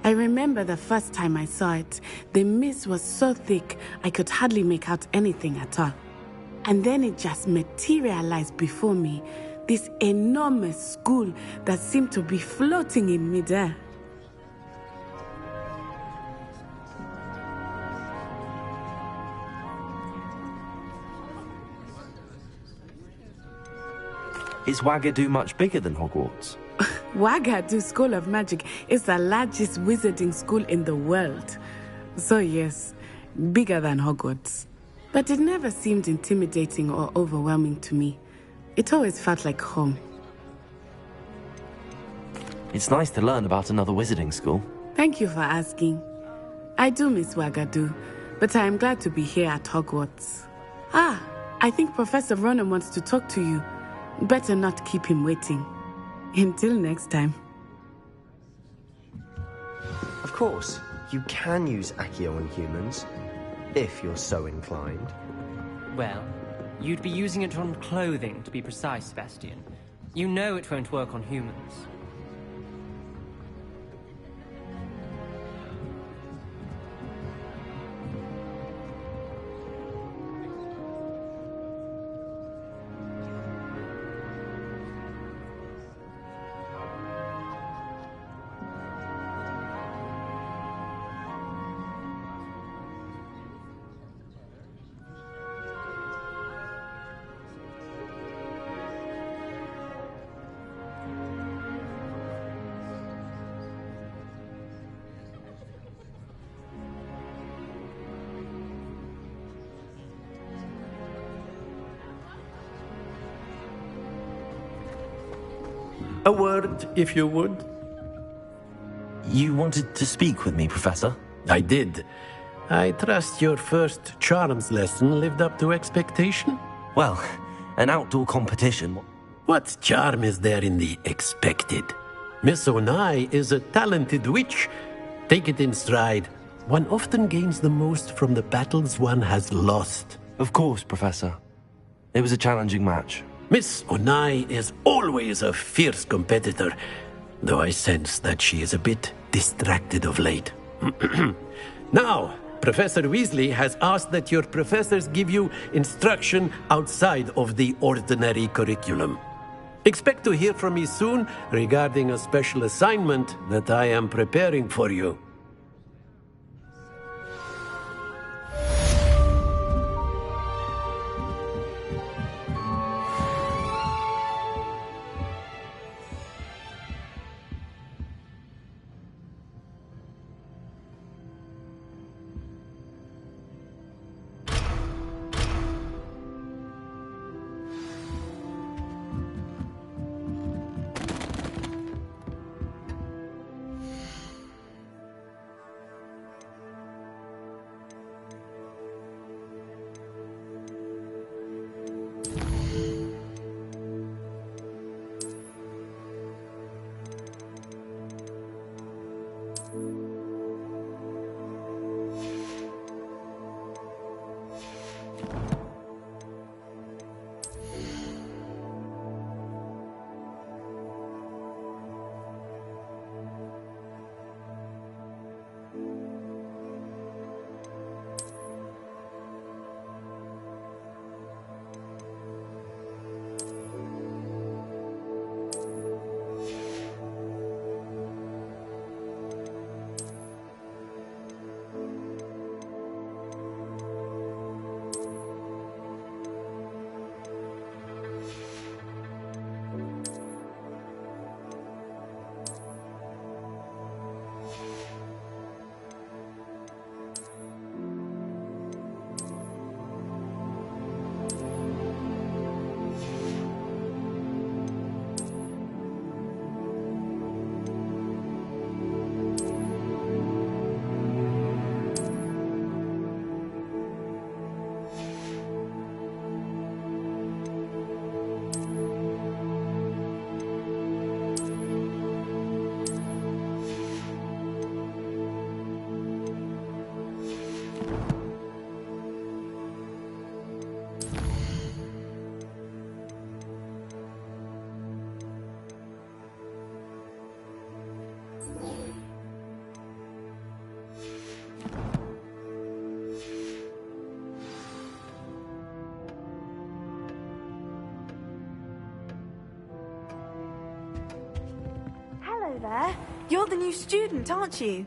I remember the first time I saw it, the mist was so thick I could hardly make out anything at all. And then it just materialized before me, this enormous school that seemed to be floating in midair. Is Ouagadougou much bigger than Hogwarts? Ouagadougou School of Magic is the largest wizarding school in the world. So yes, bigger than Hogwarts. But it never seemed intimidating or overwhelming to me. It always felt like home. It's nice to learn about another wizarding school. Thank you for asking. I do miss Ouagadougou, but I am glad to be here at Hogwarts. Ah, I think Professor Ronan wants to talk to you. Better not keep him waiting. Until next time. Of course, you can use Accio on humans. if you're so inclined. Well, you'd be using it on clothing, to be precise, Sebastian. You know it won't work on humans. A word, if you would. You wanted to speak with me, Professor? I did. I trust your first charms lesson lived up to expectation? Well, an outdoor competition. What charm is there in the expected? Miss Onai is a talented witch. Take it in stride. One often gains the most from the battles one has lost. Of course, Professor. It was a challenging match. Miss Onai is always a fierce competitor, though I sense that she is a bit distracted of late. Now, Professor Weasley has asked that your professors give you instruction outside of the ordinary curriculum. Expect to hear from me soon regarding a special assignment that I am preparing for you. Hello there. You're the new student, aren't you?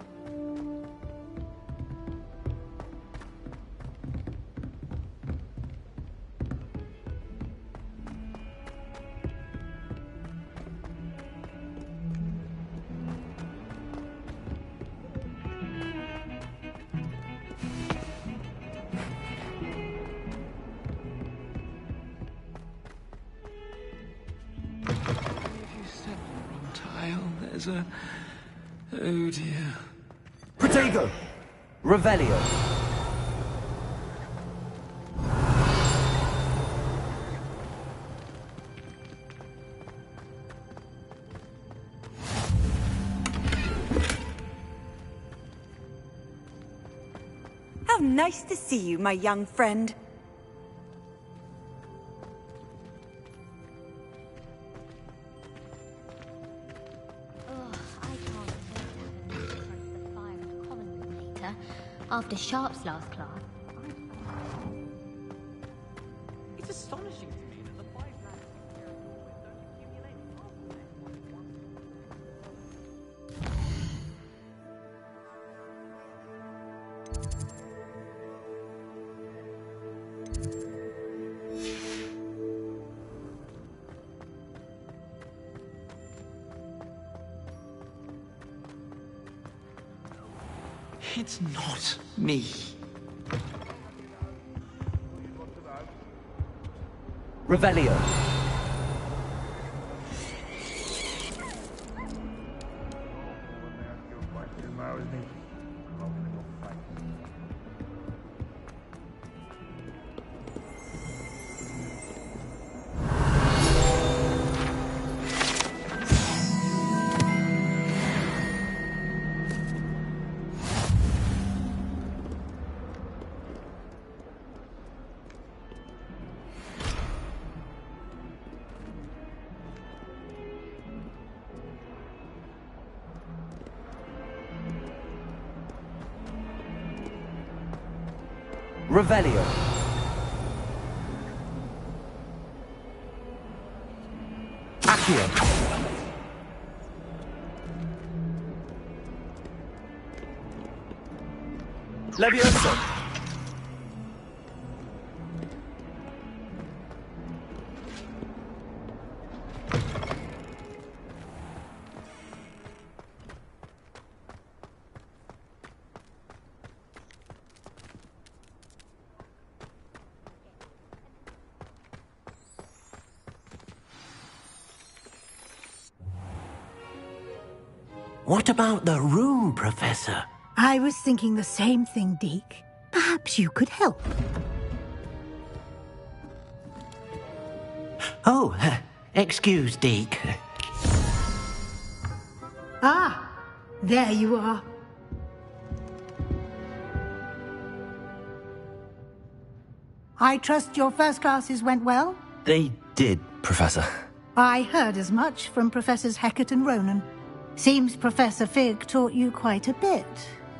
There's a... Oh dear. Protego! Revelio! How nice to see you, my young friend. After Sharp's last class. It's astonishing to me that the five lads don't accumulate It's not me. Revelio. Revelio. Accio. Levioso. What about the room, Professor? I was thinking the same thing, Deke. Perhaps you could help. Oh, excuse, Deke. Ah, there you are. I trust your first classes went well? They did, Professor. I heard as much from Professors Hecat and Ronan. Seems Professor Fig taught you quite a bit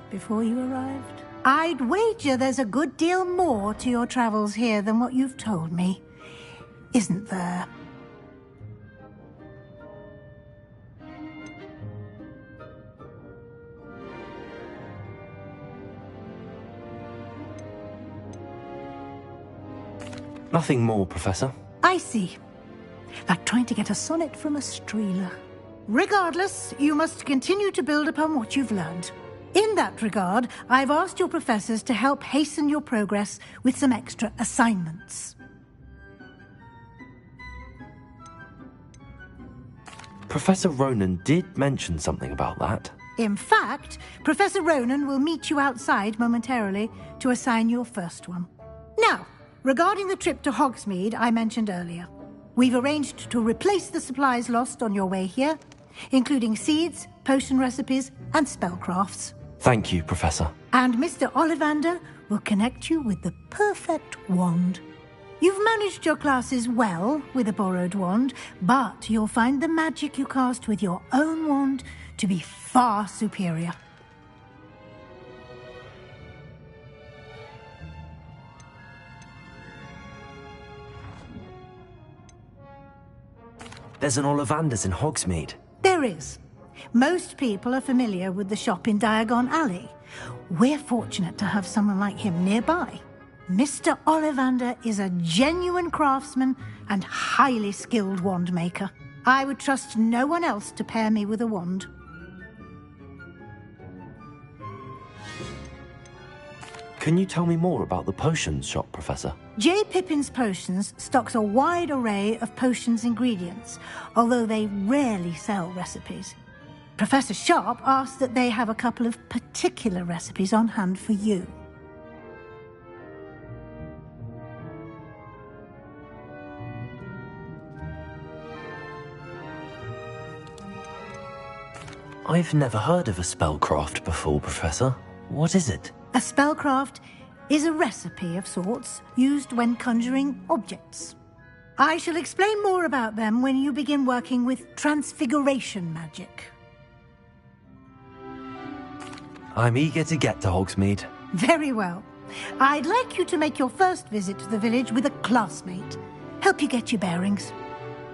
before you arrived. I'd wager there's a good deal more to your travels here than what you've told me, isn't there? Nothing more, Professor. I see. Like trying to get a sonnet from a streeler. Regardless, you must continue to build upon what you've learned. In that regard, I've asked your professors to help hasten your progress with some extra assignments. Professor Ronan did mention something about that. In fact, Professor Ronan will meet you outside momentarily to assign your first one. Now, regarding the trip to Hogsmeade I mentioned earlier, we've arranged to replace the supplies lost on your way here, including seeds, potion recipes, and spellcrafts. Thank you, Professor. And Mr. Ollivander will connect you with the perfect wand. You've managed your classes well with a borrowed wand, but you'll find the magic you cast with your own wand to be far superior. There's an Ollivander's in Hogsmeade. There is. Most people are familiar with the shop in Diagon Alley. We're fortunate to have someone like him nearby. Mr. Ollivander is a genuine craftsman and highly skilled wand maker. I would trust no one else to pair me with a wand. Can you tell me more about the potions shop, Professor? J. Pippin's Potions stocks a wide array of potions ingredients, although they rarely sell recipes. Professor Sharp asked that they have a couple of particular recipes on hand for you. I've never heard of a spellcraft before, Professor. What is it? A spellcraft is a recipe of sorts used when conjuring objects. I shall explain more about them when you begin working with transfiguration magic. I'm eager to get to Hogsmeade. Very well. I'd like you to make your first visit to the village with a classmate. Help you get your bearings.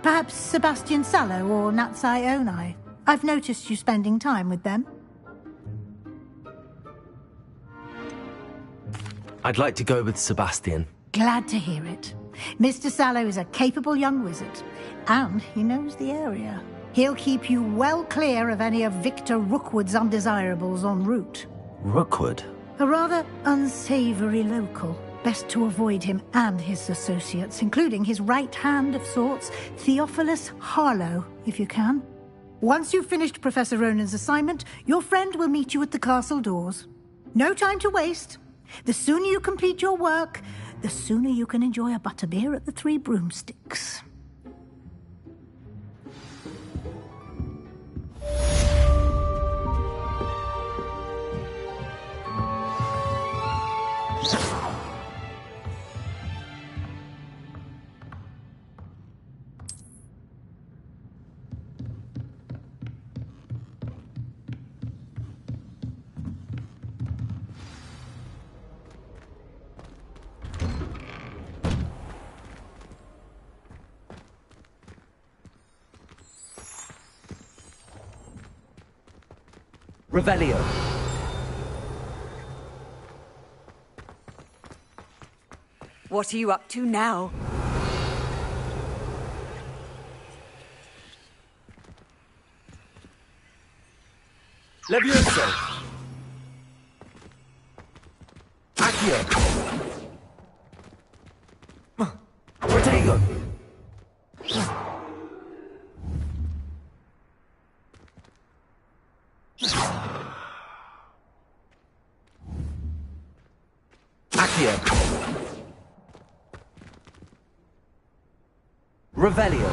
Perhaps Sebastian Sallow or Natsai Onai. I've noticed you spending time with them. I'd like to go with Sebastian. Glad to hear it. Mr. Sallow is a capable young wizard, and he knows the area. He'll keep you well clear of any of Victor Rookwood's undesirables en route. Rookwood? A rather unsavory local. Best to avoid him and his associates, including his right hand of sorts, Theophilus Harlow, if you can. Once you've finished Professor Ronan's assignment, your friend will meet you at the castle doors. No time to waste. The sooner you complete your work, the sooner you can enjoy a butterbeer at the Three Broomsticks. Revelio. What are you up to now? Levioso! Accio! Protego! Accio! Revelio!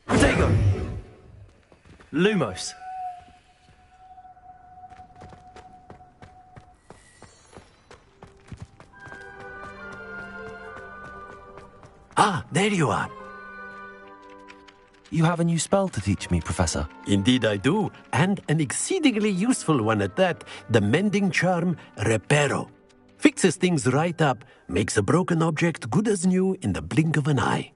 Protego! Lumos! Ah, there you are. You have a new spell to teach me, Professor. Indeed I do, and an exceedingly useful one at that, the mending charm Reparo. Fixes things right up, makes a broken object good as new in the blink of an eye.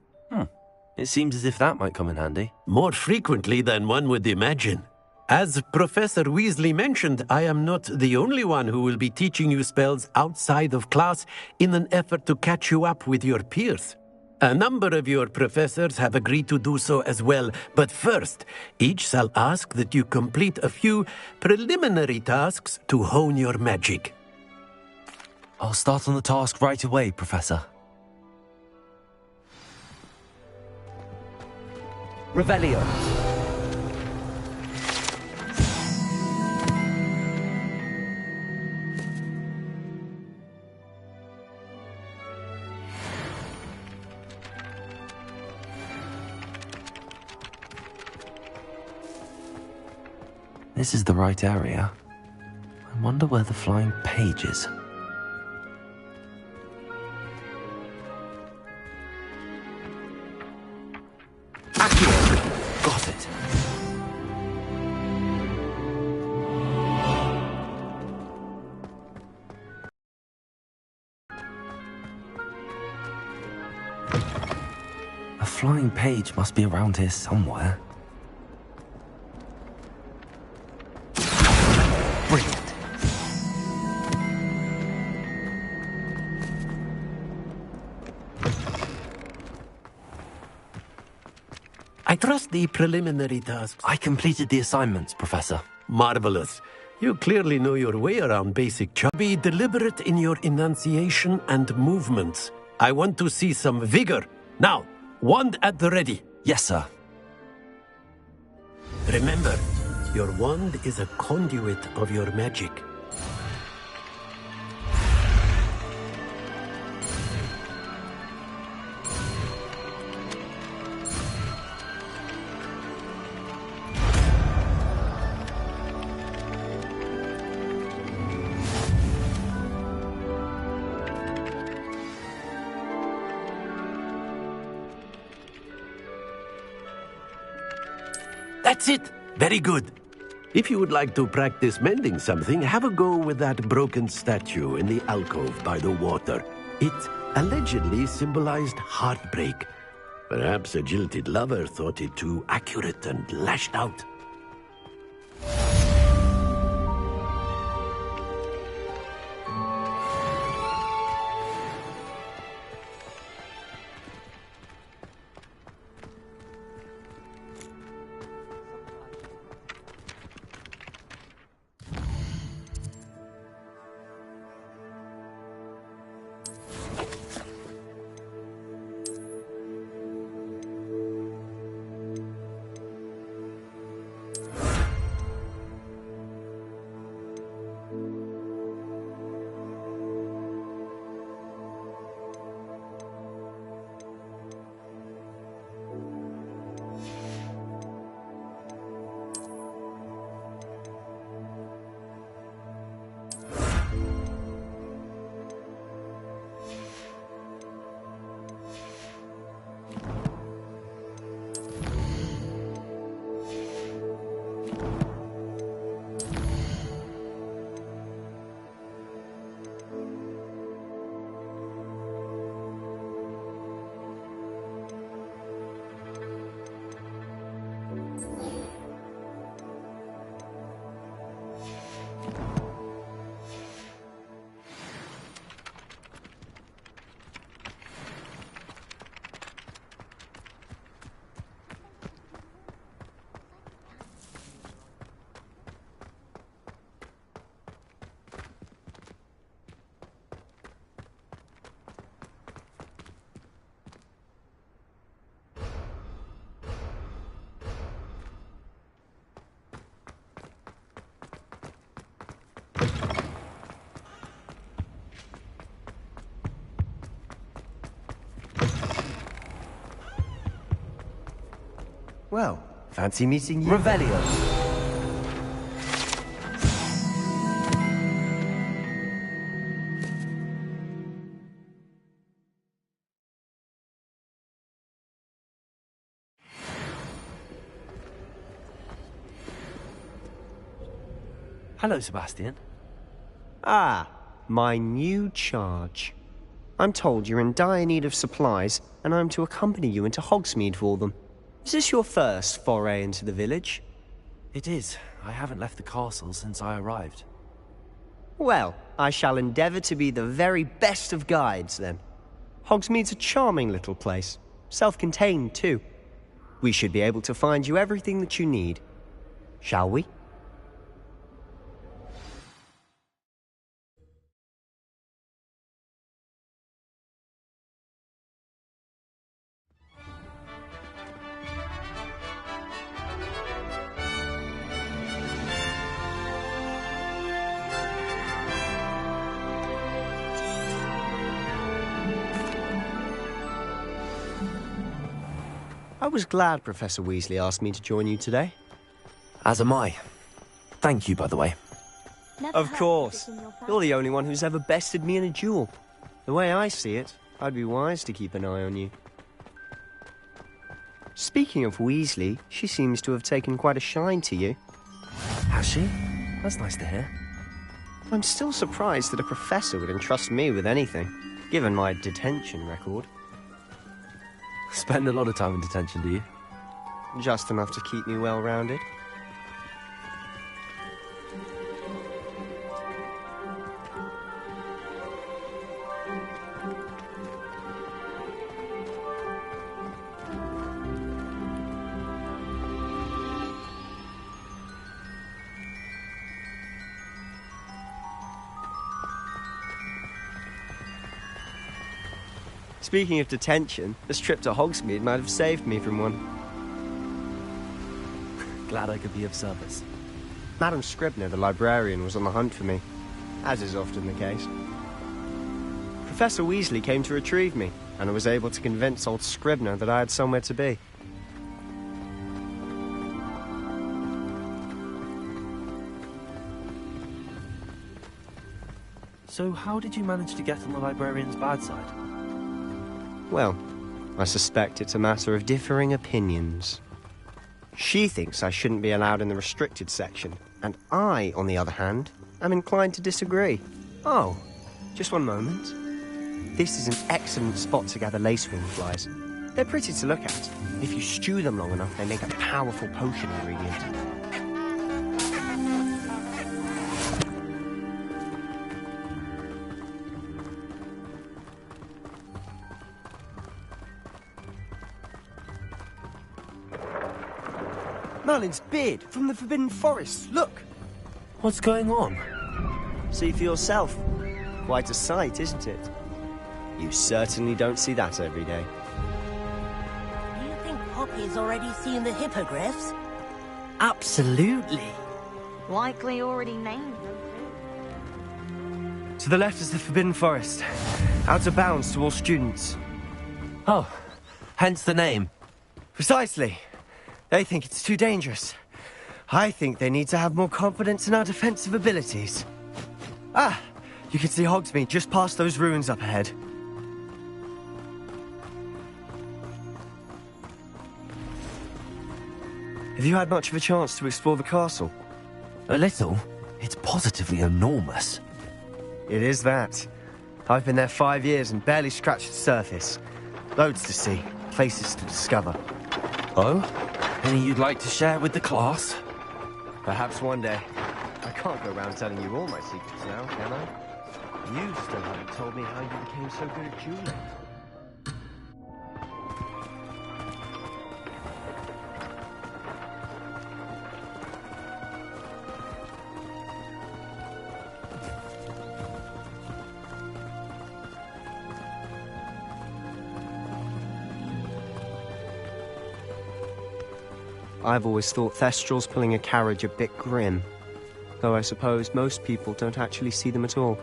It seems as if that might come in handy. More frequently than one would imagine. As Professor Weasley mentioned, I am not the only one who will be teaching you spells outside of class in an effort to catch you up with your peers. A number of your professors have agreed to do so as well, but first, each shall ask that you complete a few preliminary tasks to hone your magic. I'll start on the task right away, Professor. Revelio. This is the right area. I wonder where the flying page is. Got it. A flying page must be around here somewhere. Brilliant. I trust the preliminary tasks. I completed the assignments, Professor. Marvelous. You clearly know your way around basic charm. Be deliberate in your enunciation and movements. I want to see some vigor. Now, wand at the ready. Yes, sir. Remember, your wand is a conduit of your magic. That's it. Very good. If you would like to practice mending something, have a go with that broken statue in the alcove by the water. It allegedly symbolized heartbreak. Perhaps a jilted lover thought it too accurate and lashed out. Well, fancy meeting you. Revelio. Hello, Sebastian. Ah, my new charge. I'm told you're in dire need of supplies, and I'm to accompany you into Hogsmeade for them. Is this your first foray into the village? It is. I haven't left the castle since I arrived. Well, I shall endeavour to be the very best of guides, then. Hogsmeade's a charming little place. Self-contained, too. We should be able to find you everything that you need. Shall we? I was glad Professor Weasley asked me to join you today. As am I. Thank you, by the way. Of course. You're the only one who's ever bested me in a duel. The way I see it, I'd be wise to keep an eye on you. Speaking of Weasley, she seems to have taken quite a shine to you. Has she? That's nice to hear. I'm still surprised that a professor would entrust me with anything, given my detention record. Spend a lot of time in detention, do you? Just enough to keep me well-rounded. Speaking of detention, this trip to Hogsmeade might have saved me from one. Glad I could be of service. Madam Scribner, the librarian, was on the hunt for me, as is often the case. Professor Weasley came to retrieve me, and I was able to convince old Scribner that I had somewhere to be. So how did you manage to get on the librarian's bad side? Well, I suspect it's a matter of differing opinions. She thinks I shouldn't be allowed in the restricted section, and I, on the other hand, am inclined to disagree. Oh, just one moment. This is an excellent spot to gather lacewing flies. They're pretty to look at. If you stew them long enough, they make a powerful potion ingredient. Merlin's beard from the Forbidden Forest. Look! What's going on? See for yourself. Quite a sight, isn't it? You certainly don't see that every day. Do you think Poppy's already seen the hippogriffs? Absolutely. Likely already named them. To the left is the Forbidden Forest. Out of bounds to all students. Oh, hence the name. Precisely. They think it's too dangerous. I think they need to have more confidence in our defensive abilities. Ah, you can see Hogsmeade just past those ruins up ahead. Have you had much of a chance to explore the castle? A little. It's positively enormous. It is that. I've been there 5 years and barely scratched the surface. Loads to see, places to discover. Oh? Any you'd like to share with the class? Perhaps one day. I can't go around telling you all my secrets now, can I? You still haven't told me how you became so good at dueling. I've always thought Thestrals pulling a carriage a bit grim. Though I suppose most people don't actually see them at all.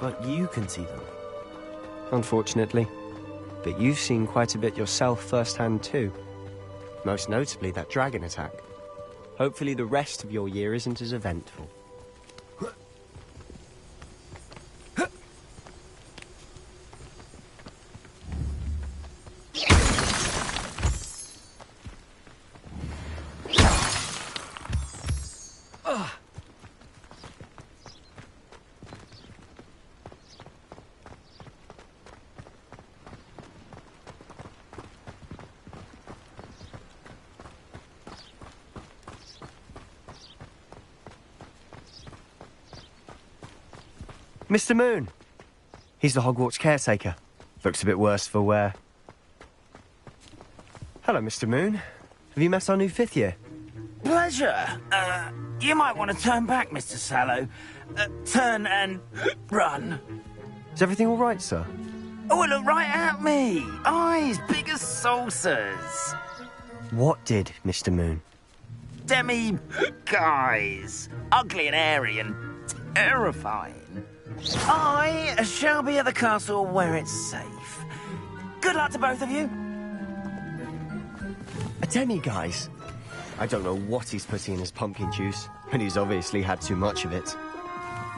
But you can see them. Unfortunately. But you've seen quite a bit yourself firsthand too. Most notably that dragon attack. Hopefully the rest of your year isn't as eventful. Mr. Moon. He's the Hogwarts caretaker. Looks a bit worse for wear. Hello, Mr. Moon. Have you met our new 5th year? Pleasure. You might want to turn back, Mr. Sallow. Turn and run. Is everything all right, sir? Oh, look right at me. Eyes big as saucers. What did, Mr. Moon? Guys. Ugly and airy and terrifying. I shall be at the castle where it's safe. Good luck to both of you. A demi-guise? I don't know what he's putting in his pumpkin juice, and he's obviously had too much of it.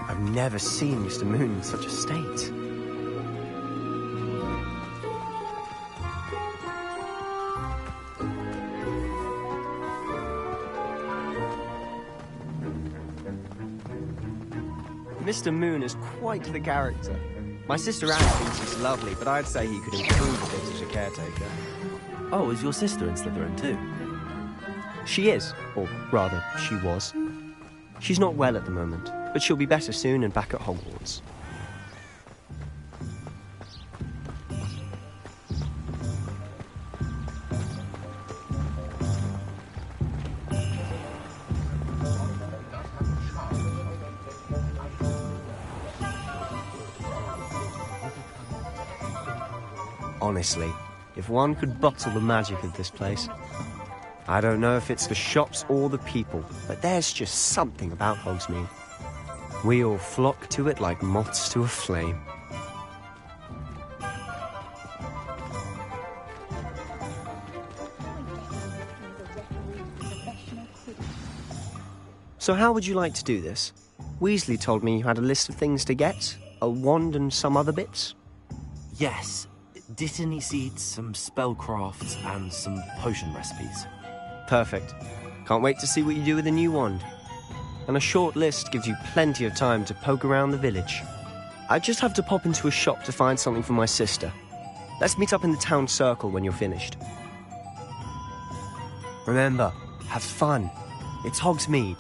I've never seen Mr. Moon in such a state. Mr. Moon is quite the character. My sister Anne thinks he's lovely, but I'd say he could improve a bit as a caretaker. Oh, is your sister in Slytherin too? She is, or rather, she was. She's not well at the moment, but she'll be better soon and back at Hogwarts. Honestly, if one could bottle the magic of this place. I don't know if it's the shops or the people, but there's just something about Hogsmeade. We all flock to it like moths to a flame. So how would you like to do this? Weasley told me you had a list of things to get, a wand and some other bits. Yes. Dittany seeds, some spellcrafts, and some potion recipes. Perfect. Can't wait to see what you do with the new wand. And a short list gives you plenty of time to poke around the village. I just have to pop into a shop to find something for my sister. Let's meet up in the town circle when you're finished. Remember, have fun. It's Hogsmeade.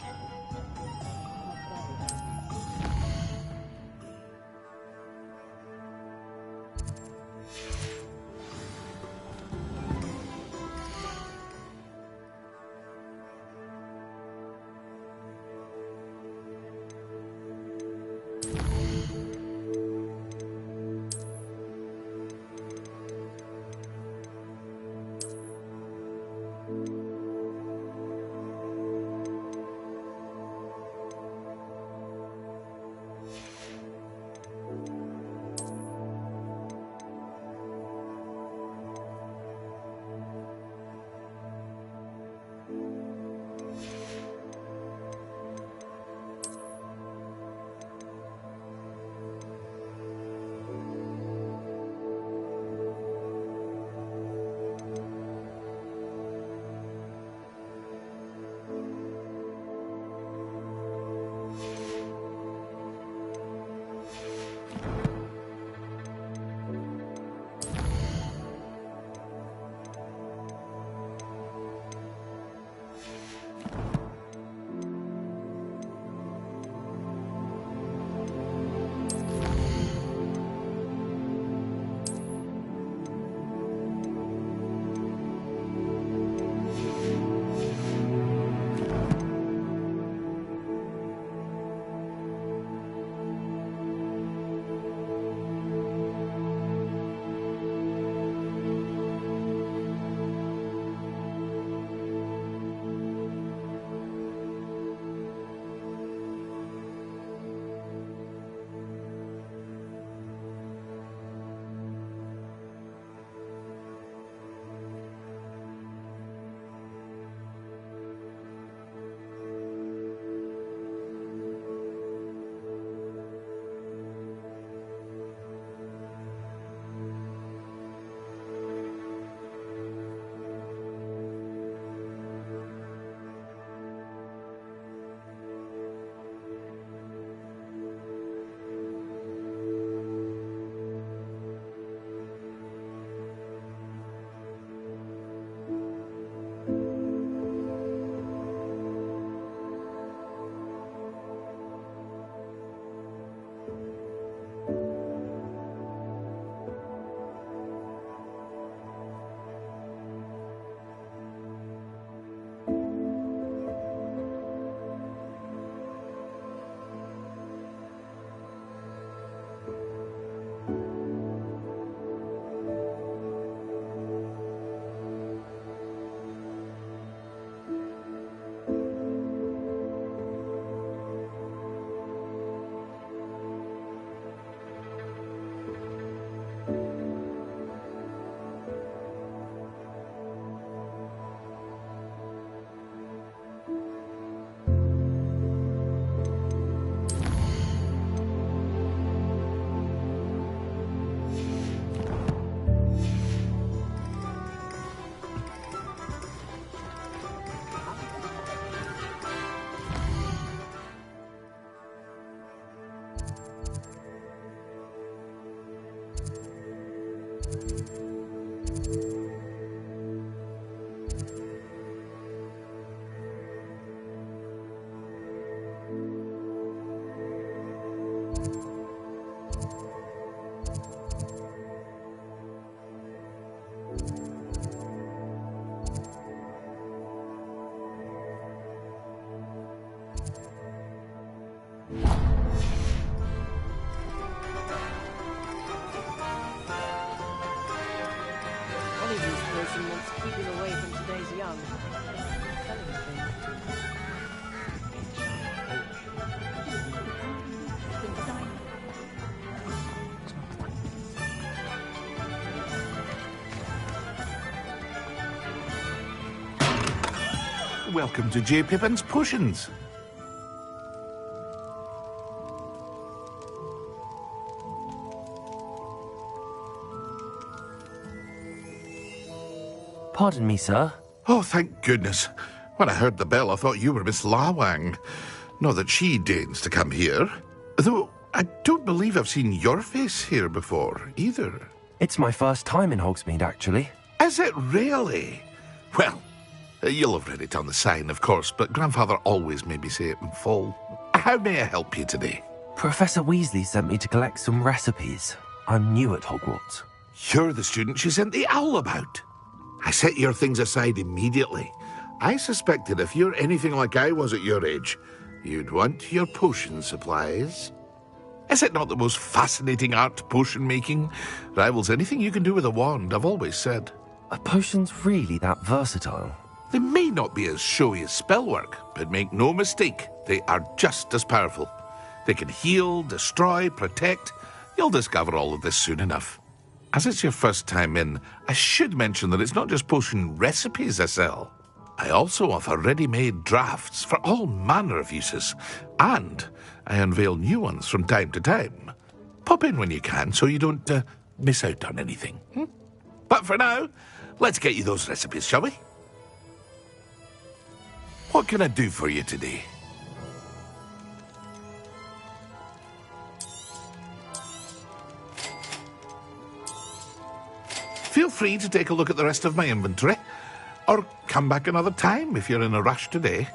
Welcome to J. Pippin's Potions. Pardon me, sir. Oh, thank goodness. When I heard the bell, I thought you were Miss Lawang. Not that she deigns to come here. Though I don't believe I've seen your face here before, either. It's my first time in Hogsmeade, actually. Is it really? Well, you'll have read it on the sign, of course, but Grandfather always made me say it in full. How may I help you today? Professor Weasley sent me to collect some recipes. I'm new at Hogwarts. You're the student she sent the owl about. I set your things aside immediately. I suspected if you're anything like I was at your age, you'd want your potion supplies. Is it not the most fascinating art, potion making? Rivals anything you can do with a wand, I've always said. Are potions really that versatile? They may not be as showy as spellwork, but make no mistake, they are just as powerful. They can heal, destroy, protect. You'll discover all of this soon enough. As it's your first time in, I should mention that it's not just potion recipes I sell. I also offer ready-made drafts for all manner of uses, and I unveil new ones from time to time. Pop in when you can so you don't miss out on anything. But for now, let's get you those recipes, shall we? What can I do for you today? Feel free to take a look at the rest of my inventory, or come back another time if you're in a rush today.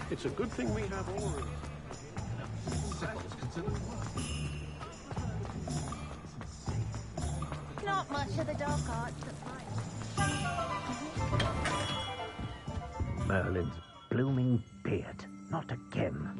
It's a good thing we have all. Not much of the dark arts that might. Merlin's blooming beard. Not again.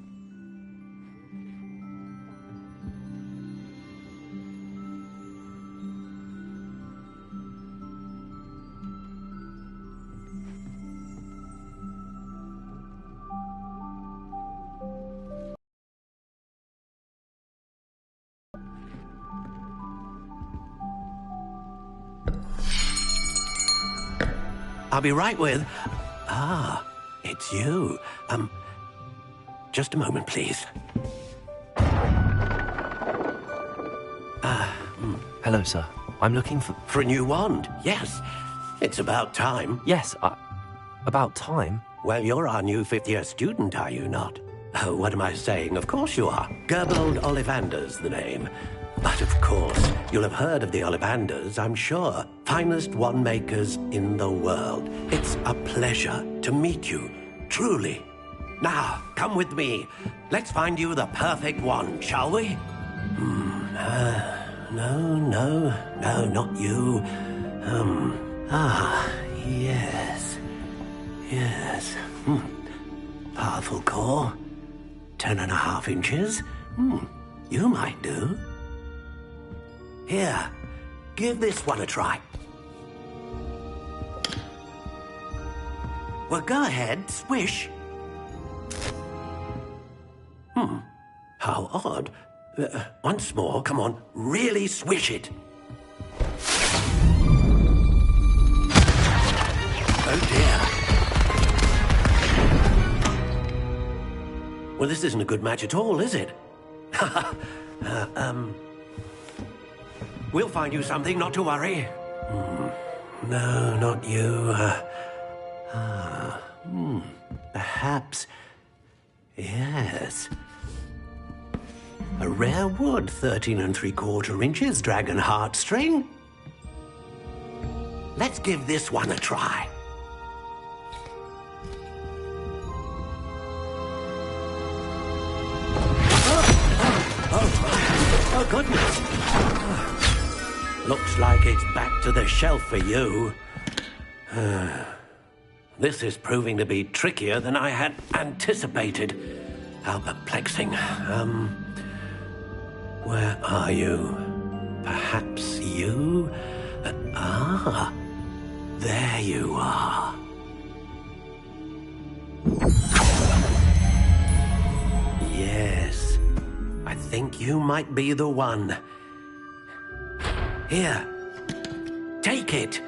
I'll be right with... Ah, it's you. Just a moment, please. Hello, sir. I'm looking for... For a new wand, yes. It's about time. Yes, about time? Well, you're our new fifth-year student, are you not? Oh, what am I saying? Of course you are. Gerbold Ollivander's the name. But of course, you'll have heard of the Ollivanders, I'm sure. Finest wand makers in the world. It's a pleasure to meet you, truly. Now, come with me. Let's find you the perfect wand, shall we? No, not you. Yes. Powerful core. 10.5 inches. You might do. Here, give this one a try. Well, go ahead, swish. How odd. Once more, come on, really swish it. Oh dear. Well, this isn't a good match at all, is it? We'll find you something, not to worry. No, not you. Perhaps. Yes. A rare wood, 13 3/4 inches, dragon heartstring. Let's give this one a try. Oh, goodness. Looks like it's back to the shelf for you. This is proving to be trickier than I had anticipated. How perplexing. Where are you? Perhaps you? There you are. Yes, I think you might be the one. Here, take it.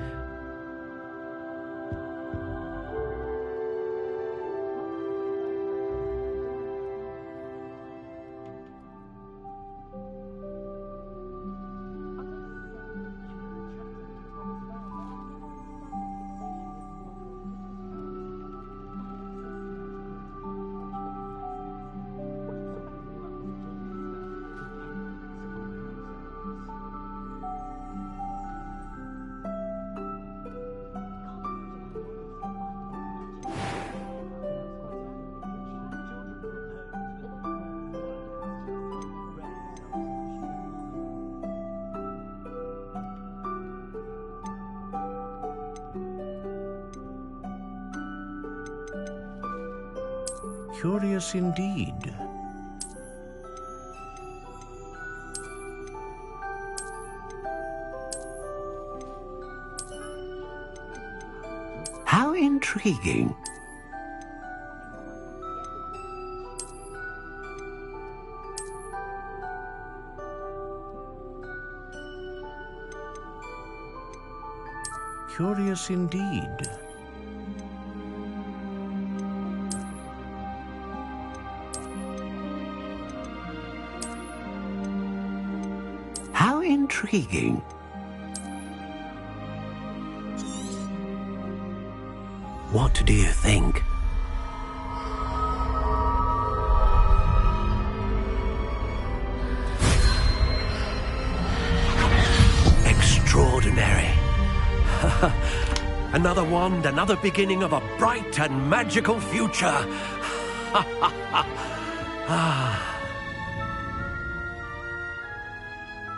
Curious indeed. How intriguing. Curious indeed. How intriguing. What do you think? Extraordinary. Another wand, another beginning of a bright and magical future.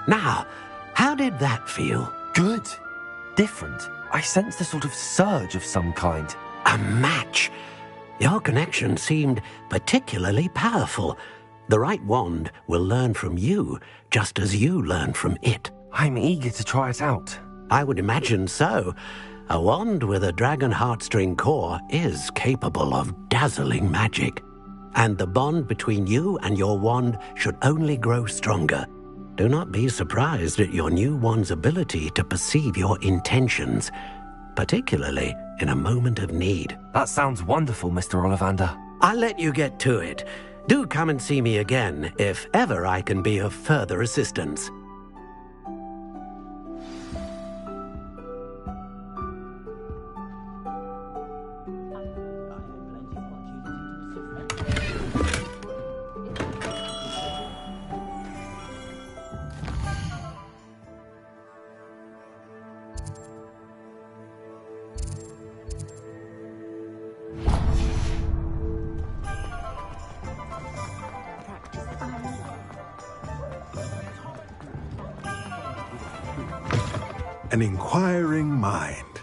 Now, how did that feel? Good. Different. I sensed a sort of surge of some kind. A match. Your connection seemed particularly powerful. The right wand will learn from you, just as you learn from it. I'm eager to try it out. I would imagine so. A wand with a dragon heartstring core is capable of dazzling magic. And the bond between you and your wand should only grow stronger. Do not be surprised at your new wand's ability to perceive your intentions, particularly in a moment of need. That sounds wonderful, Mr. Ollivander. I'll let you get to it. Do come and see me again if ever I can be of further assistance. An inquiring mind.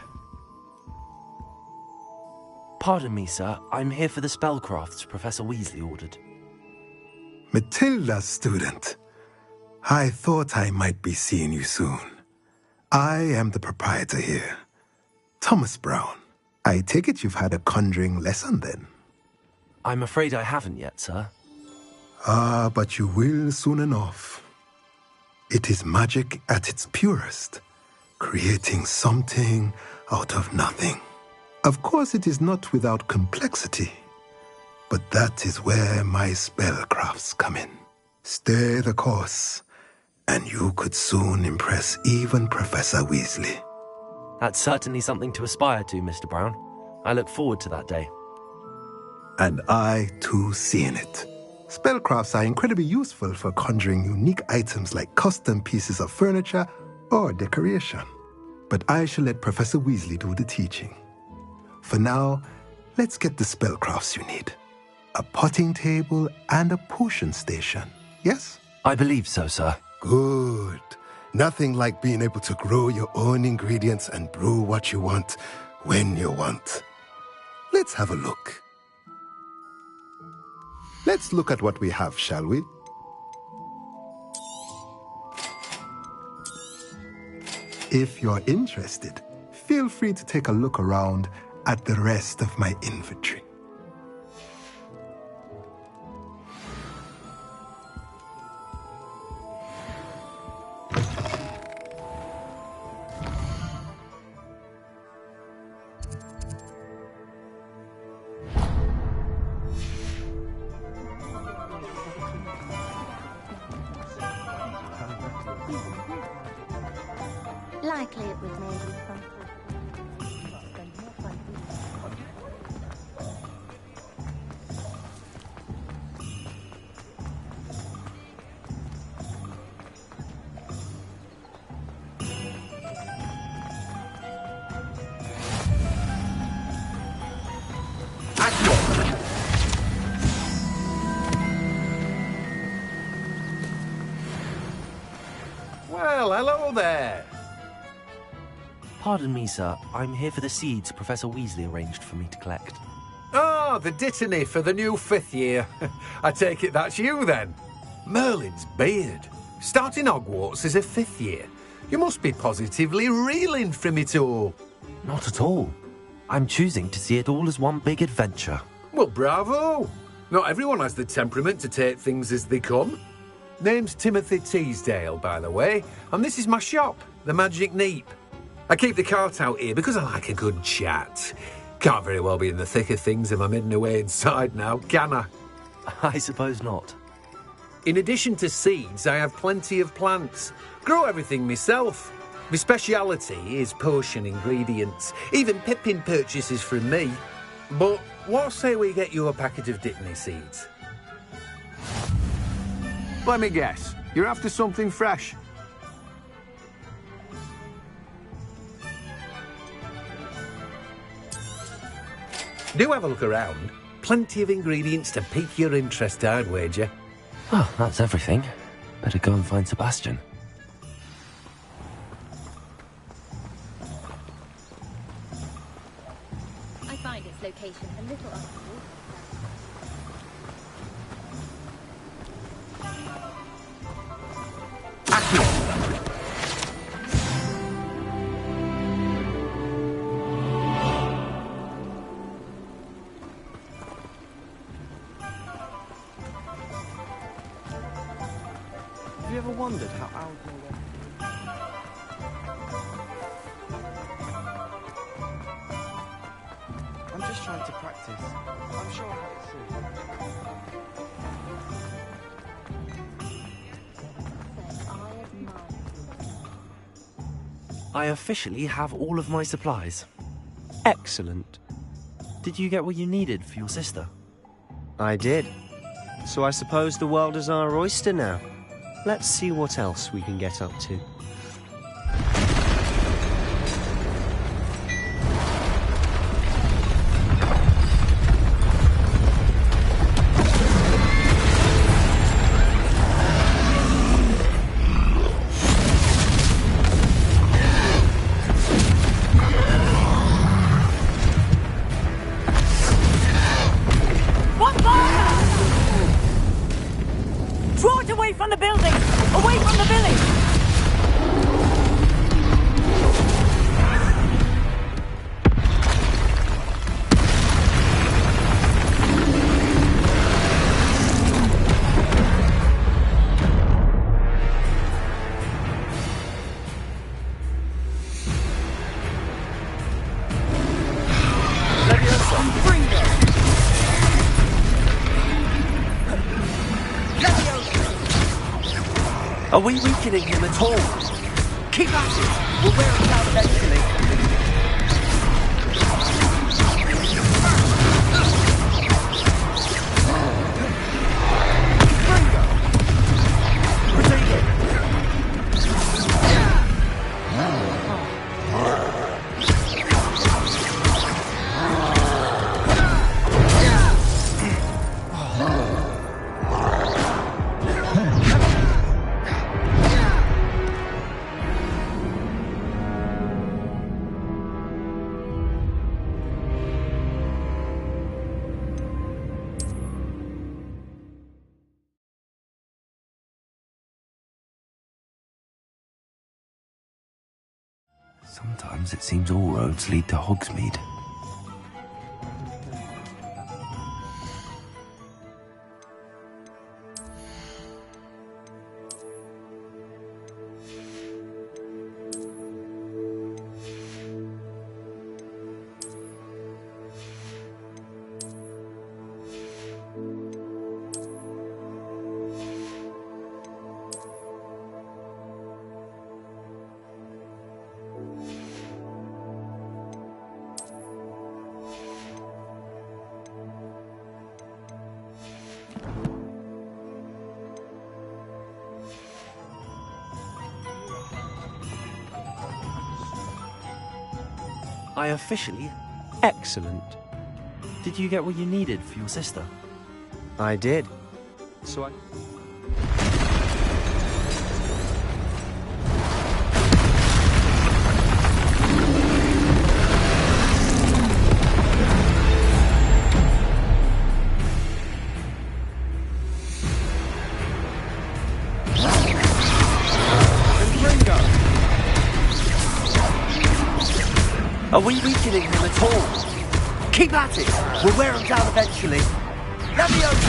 Pardon me, sir. I'm here for the spellcrafts Professor Weasley ordered. Matilda's student. I thought I might be seeing you soon. I am the proprietor here, Thomas Brown. I take it you've had a conjuring lesson then? I'm afraid I haven't yet, sir. Ah, but you will soon enough. It is magic at its purest, creating something out of nothing. Of course, it is not without complexity, but that is where my spellcrafts come in. Stay the course, and you could soon impress even Professor Weasley. That's certainly something to aspire to, Mr. Brown. I look forward to that day. And I, too, see in it. Spellcrafts are incredibly useful for conjuring unique items like custom pieces of furniture or decoration. But I shall let Professor Weasley do the teaching. For now, let's get the spellcrafts you need. A potting table and a potion station, yes? I believe so, sir. Good. Nothing like being able to grow your own ingredients and brew what you want, when you want. Let's have a look. Let's look at what we have, shall we? If you're interested, feel free to take a look around at the rest of my inventory. Likely it was maybe from... Well, hello there. Pardon me, sir. I'm here for the seeds Professor Weasley arranged for me to collect. Oh, the dittany for the new 5th year. I take it that's you, then. Merlin's beard. Starting Hogwarts as a 5th year. You must be positively reeling from it all. Not at all. I'm choosing to see it all as one big adventure. Well, bravo. Not everyone has the temperament to take things as they come. Name's Timothy Teasdale, by the way, and this is my shop, the Magic Neep. I keep the cart out here because I like a good chat. Can't very well be in the thick of things if I'm hidden away inside now, can I? I suppose not. In addition to seeds, I have plenty of plants. Grow everything myself. My speciality is potion ingredients. Even Pippin purchases from me. But what say we get you a packet of Dittany seeds? Let me guess. You're after something fresh. Do have a look around. Plenty of ingredients to pique your interest, I'd wager. Well, that's everything. Better go and find Sebastian. I find its location a little unusual. Have you ever wondered how Alvin went? I'm just trying to practice. I'm sure I'll have it soon. I officially have all of my supplies. Excellent. Did you get what you needed for your sister? I did. So I suppose the world is our oyster now. Let's see what else we can get up to. Draw it away from the building! Away from the village! Are we weakening him at all? Keep at it! We'll wear it down eventually. Sometimes it seems all roads lead to Hogsmeade. I officially... Excellent. Did you get what you needed for your sister? I did. So I... Are we weakening him at all? Keep at it! We'll wear him down eventually. Leviosa!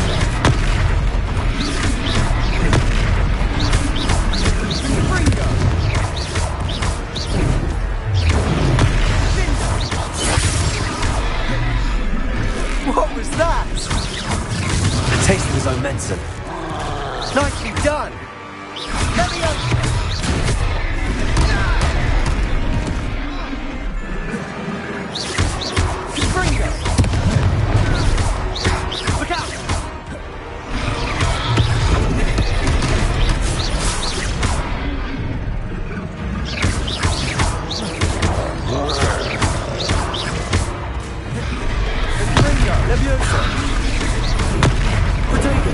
What was that? A taste of his own medicine. Nicely done! Leviosa! Look out! Leviosa! Potato!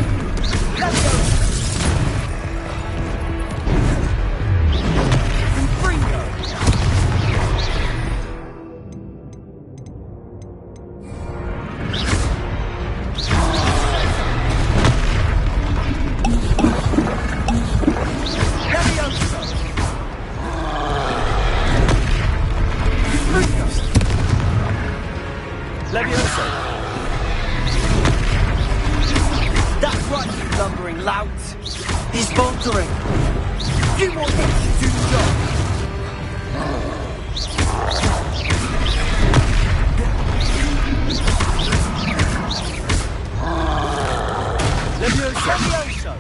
Leviosa! That's right, you lumbering lout. He's faltering. You want him to do the job. Leviosa! Leviosa!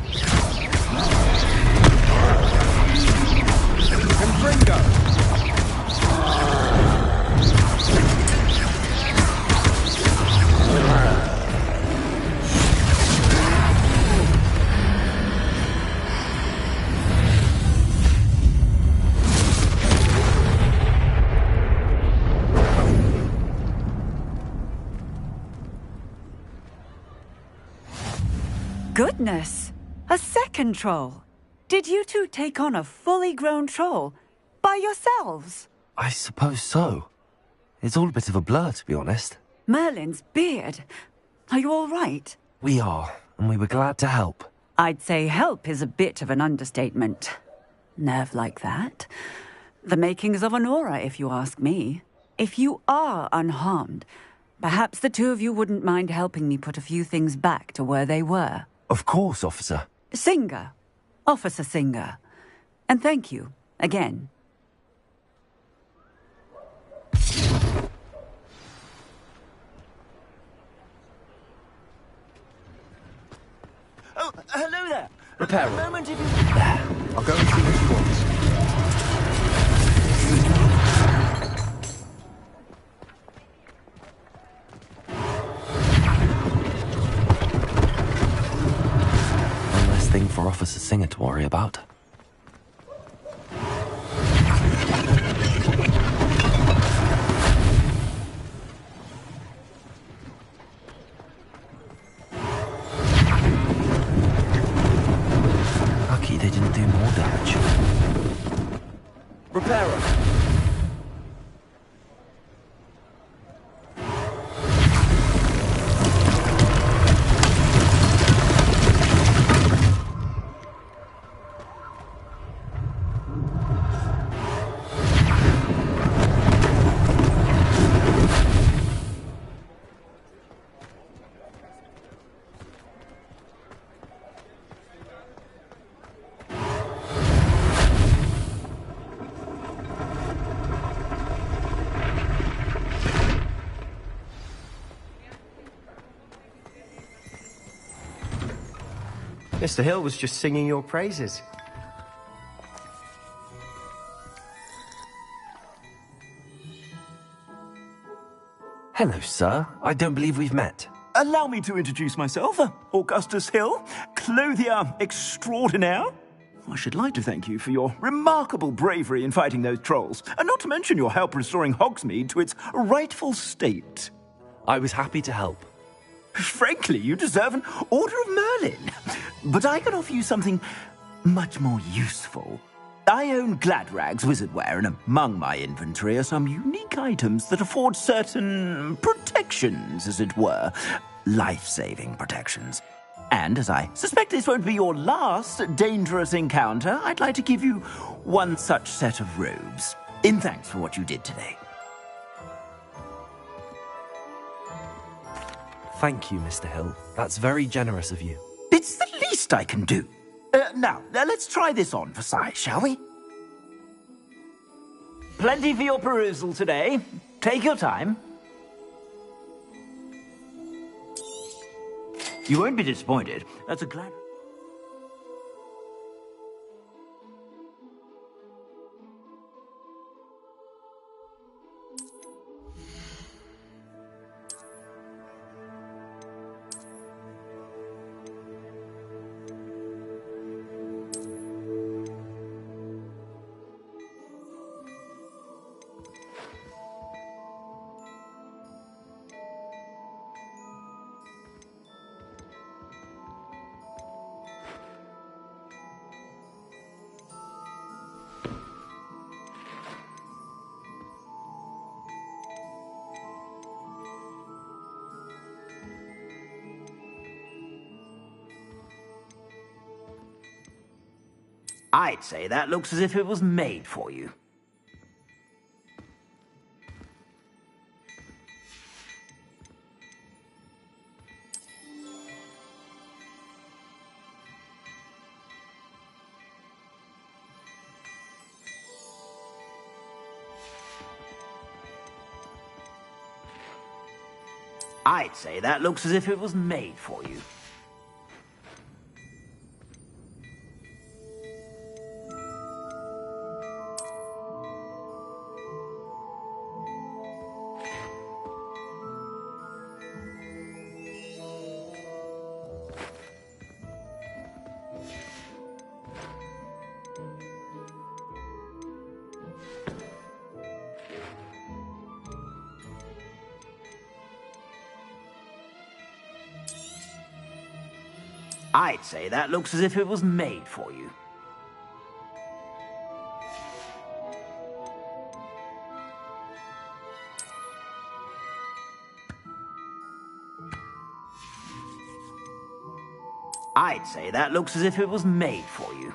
Confringo! Goodness! A second troll! Did you two take on a fully grown troll? By yourselves? I suppose so. It's all a bit of a blur, to be honest. Merlin's beard. Are you all right? We are, and we were glad to help. I'd say help is a bit of an understatement. Nerve like that. The makings of an aura, if you ask me. If you are unharmed, perhaps the two of you wouldn't mind helping me put a few things back to where they were. Of course, officer. Singer. Officer Singer. And thank you, again. Oh, hello there. Repair. A moment if you... I'll go and see what you want. One less thing for Officer Singer to worry about. Lucky they didn't do more damage. Repairer. Mr. Hill was just singing your praises. Hello, sir. I don't believe we've met. Allow me to introduce myself, Augustus Hill, clothier extraordinaire. I should like to thank you for your remarkable bravery in fighting those trolls, and not to mention your help restoring Hogsmeade to its rightful state. I was happy to help. Frankly, you deserve an Order of Merlin. But I can offer you something much more useful. I own Gladrag's wizardware, and among my inventory are some unique items that afford certain protections, as it were. Life-saving protections. And as I suspect this won't be your last dangerous encounter, I'd like to give you one such set of robes, in thanks for what you did today. Thank you, Mr. Hill. That's very generous of you. It's the least I can do. Now, let's try this on for size, shall we? Plenty for your perusal today. Take your time. You won't be disappointed. That's a glad... I'd say that looks as if it was made for you. I'd say that looks as if it was made for you. I'd say that looks as if it was made for you. I'd say that looks as if it was made for you.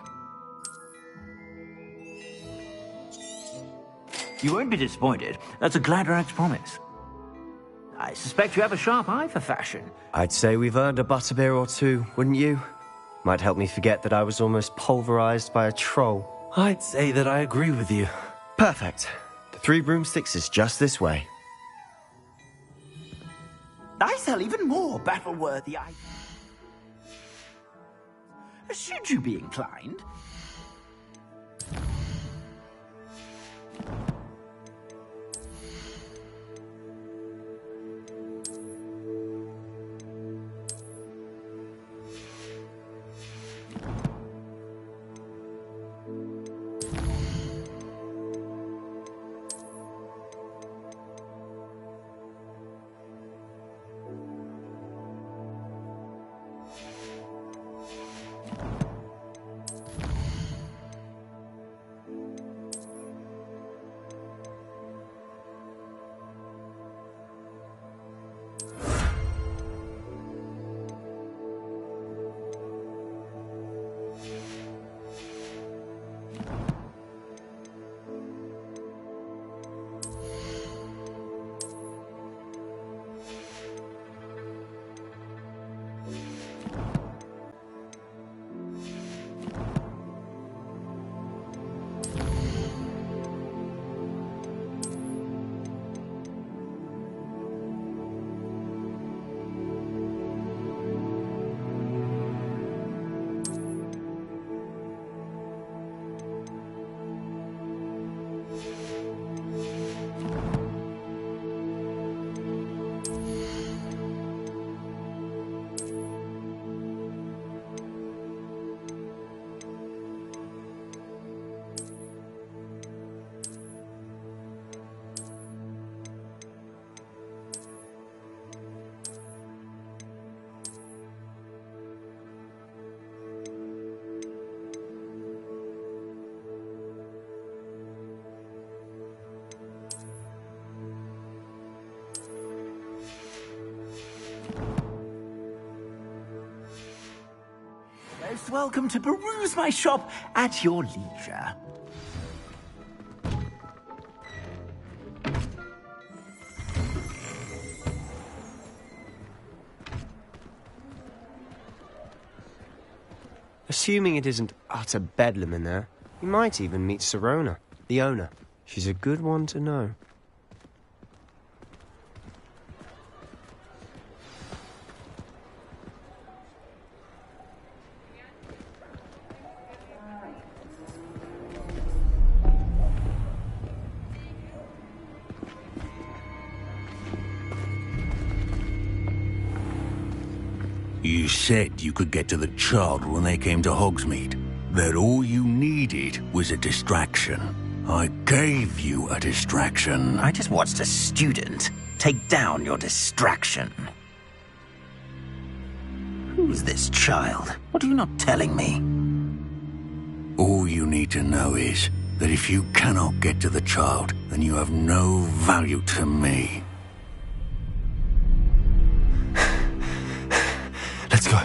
You won't be disappointed. That's a Gladrag's promise. I suspect you have a sharp eye for fashion. I'd say we've earned a butterbeer or two, wouldn't you? Might help me forget that I was almost pulverized by a troll. I'd say that I agree with you. Perfect. The 3 broomsticks is just this way. I sell even more battle-worthy items. Should you be inclined? most welcome to peruse my shop at your leisure. Assuming it isn't utter bedlam in there, you might even meet Sirona, the owner. She's a good one to know. You said you could get to the child when they came to Hogsmeade. That all you needed was a distraction. I gave you a distraction. I just watched a student take down your distraction. Who's this child? What are you not telling me? All you need to know is that if you cannot get to the child, then you have no value to me. Let's go.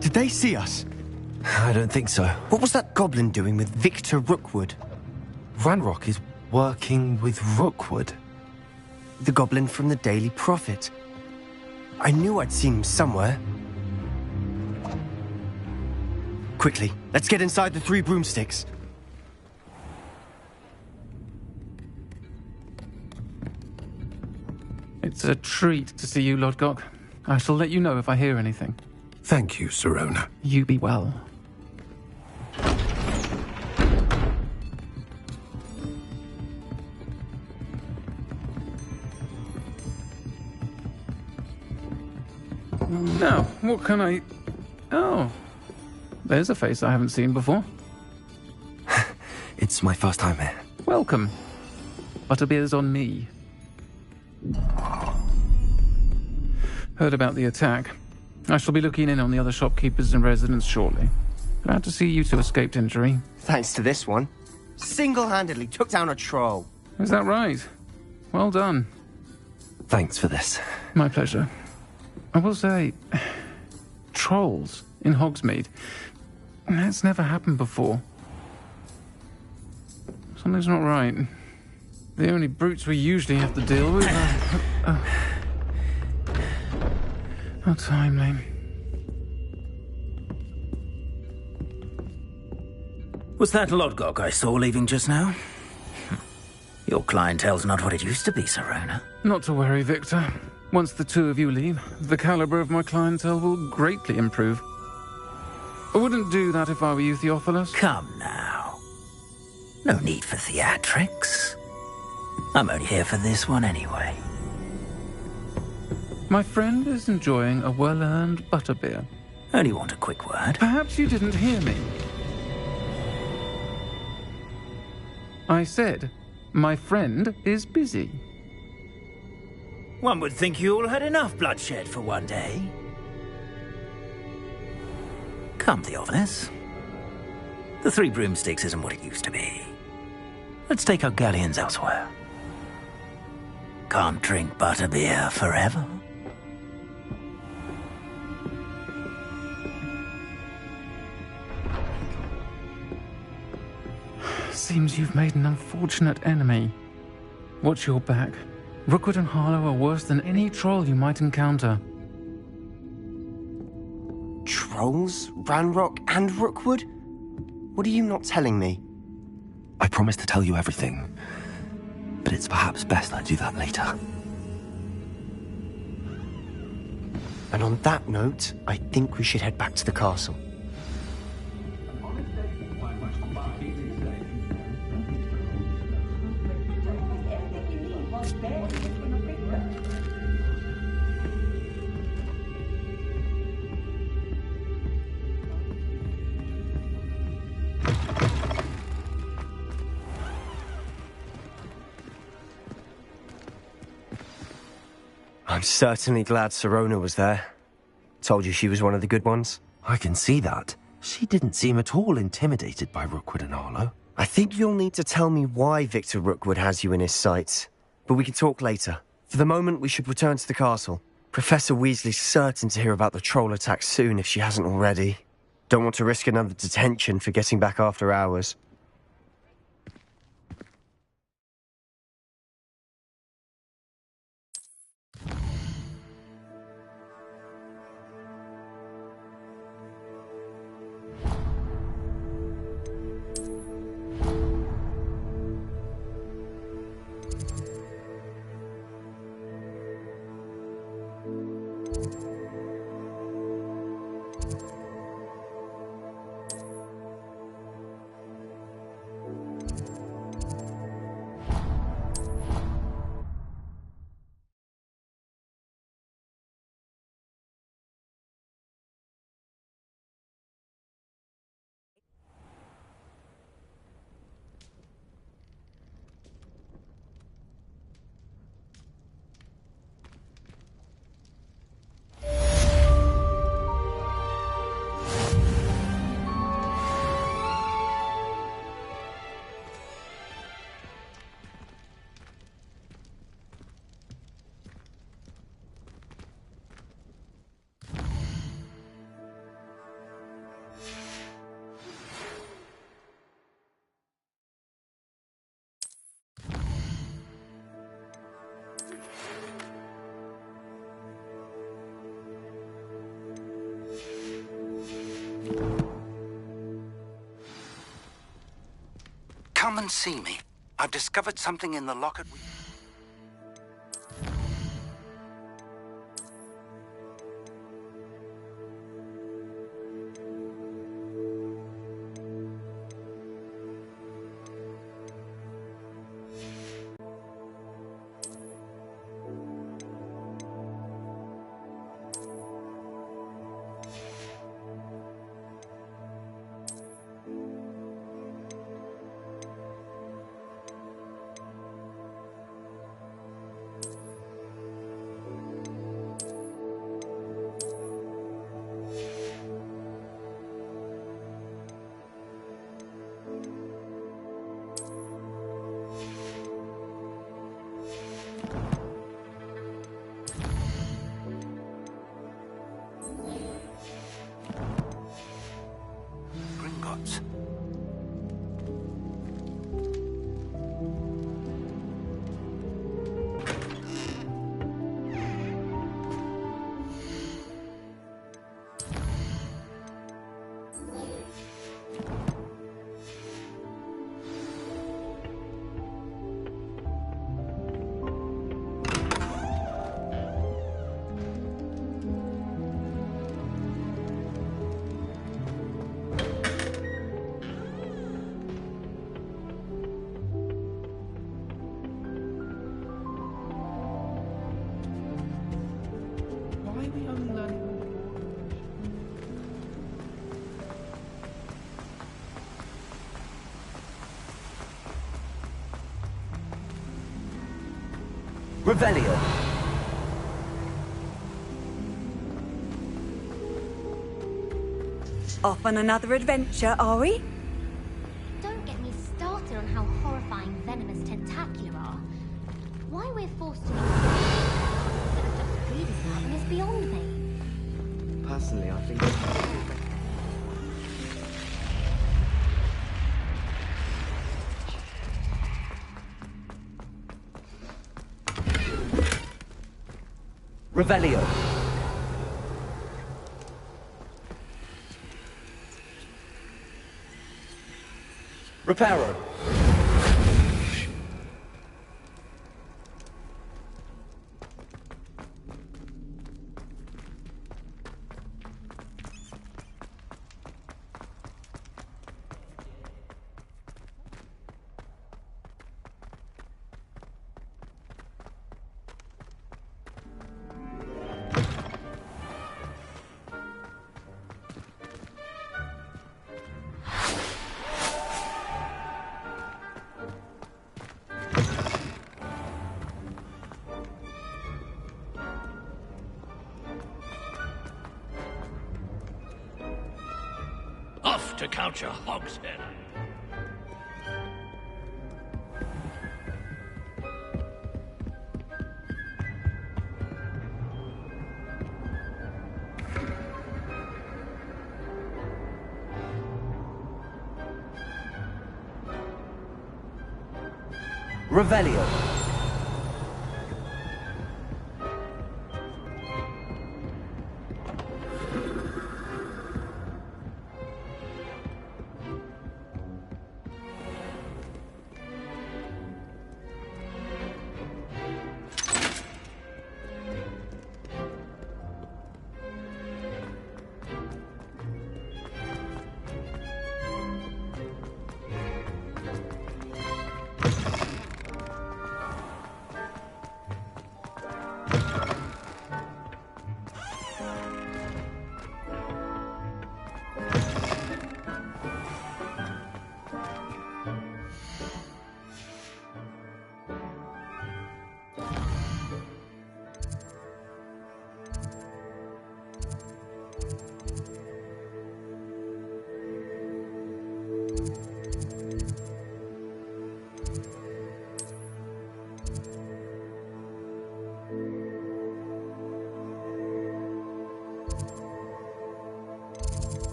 Did they see us? I don't think so. What was that goblin doing with Victor Rookwood? Ranrock is working with Rookwood. The goblin from the Daily Prophet. I knew I'd seen him somewhere. Quickly, let's get inside the 3 broomsticks. It's a treat to see you, Lodgok. I shall let you know if I hear anything. Thank you, Sirona. You be well. Now, what can I... Oh, there's a face I haven't seen before. It's my first time here. Welcome. Butterbeer's on me. Heard about the attack. I shall be looking in on the other shopkeepers and residents shortly. Glad to see you two escaped injury. Thanks to this one. Single-handedly took down a troll. Is that right? Well done. Thanks for this. My pleasure. I will say, trolls in Hogsmeade. That's never happened before. Something's not right. The only brutes we usually have to deal with are... How timely. Was that Lodgok I saw leaving just now? Your clientele's not what it used to be, Sirona. Not to worry, Victor. Once the 2 of you leave, the caliber of my clientele will greatly improve. I wouldn't do that if I were you, Theophilus. Come now. No need for theatrics. I'm only here for this one anyway. My friend is enjoying a well-earned butterbeer. Only want a quick word. Perhaps you didn't hear me. I said, my friend is busy. One would think you all had enough bloodshed for one day. Come, Theophilus. The 3 broomsticks isn't what it used to be. Let's take our galleons elsewhere. Can't drink butterbeer forever. Seems you've made an unfortunate enemy. Watch your back. Rookwood and Harlow are worse than any troll you might encounter. Trolls? Ranrock and Rookwood? What are you not telling me? I promised to tell you everything, but it's perhaps best I do that later. And on that note, I think we should head back to the castle. I'm certainly glad Sirona was there. Told you she was one of the good ones. I can see that. She didn't seem at all intimidated by Rookwood and Harlow. I think you'll need to tell me why Victor Rookwood has you in his sights. But we can talk later. For the moment, we should return to the castle. Professor Weasley's certain to hear about the troll attack soon if she hasn't already. Don't want to risk another detention for getting back after hours. Come and see me. I've discovered something in the locket. Gringotts. Revelio. Off on another adventure, are we? Don't get me started on how horrifying venomous tentacular are. Why we're forced to instead of just reading about them is beyond me. Personally, I think... Revelio. Reparo. Off to count your hogshead. Revelio.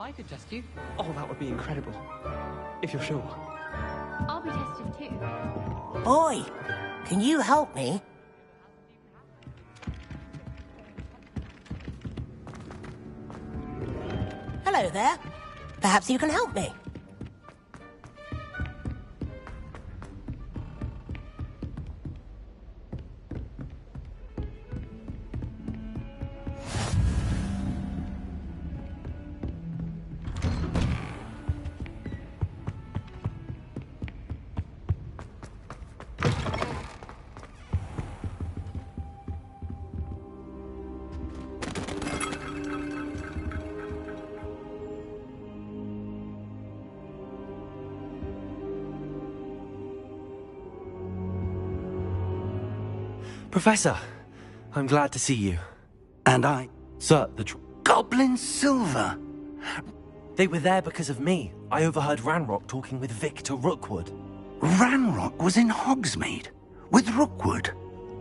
I could test you. Oh, that would be incredible. If you're sure. I'll be tested too. Boy, can you help me? Hello there. Perhaps you can help me. Professor, I'm glad to see you. And I... Sir, Goblin Silver! They were there because of me. I overheard Ranrock talking with Victor Rookwood. Ranrock was in Hogsmeade? With Rookwood?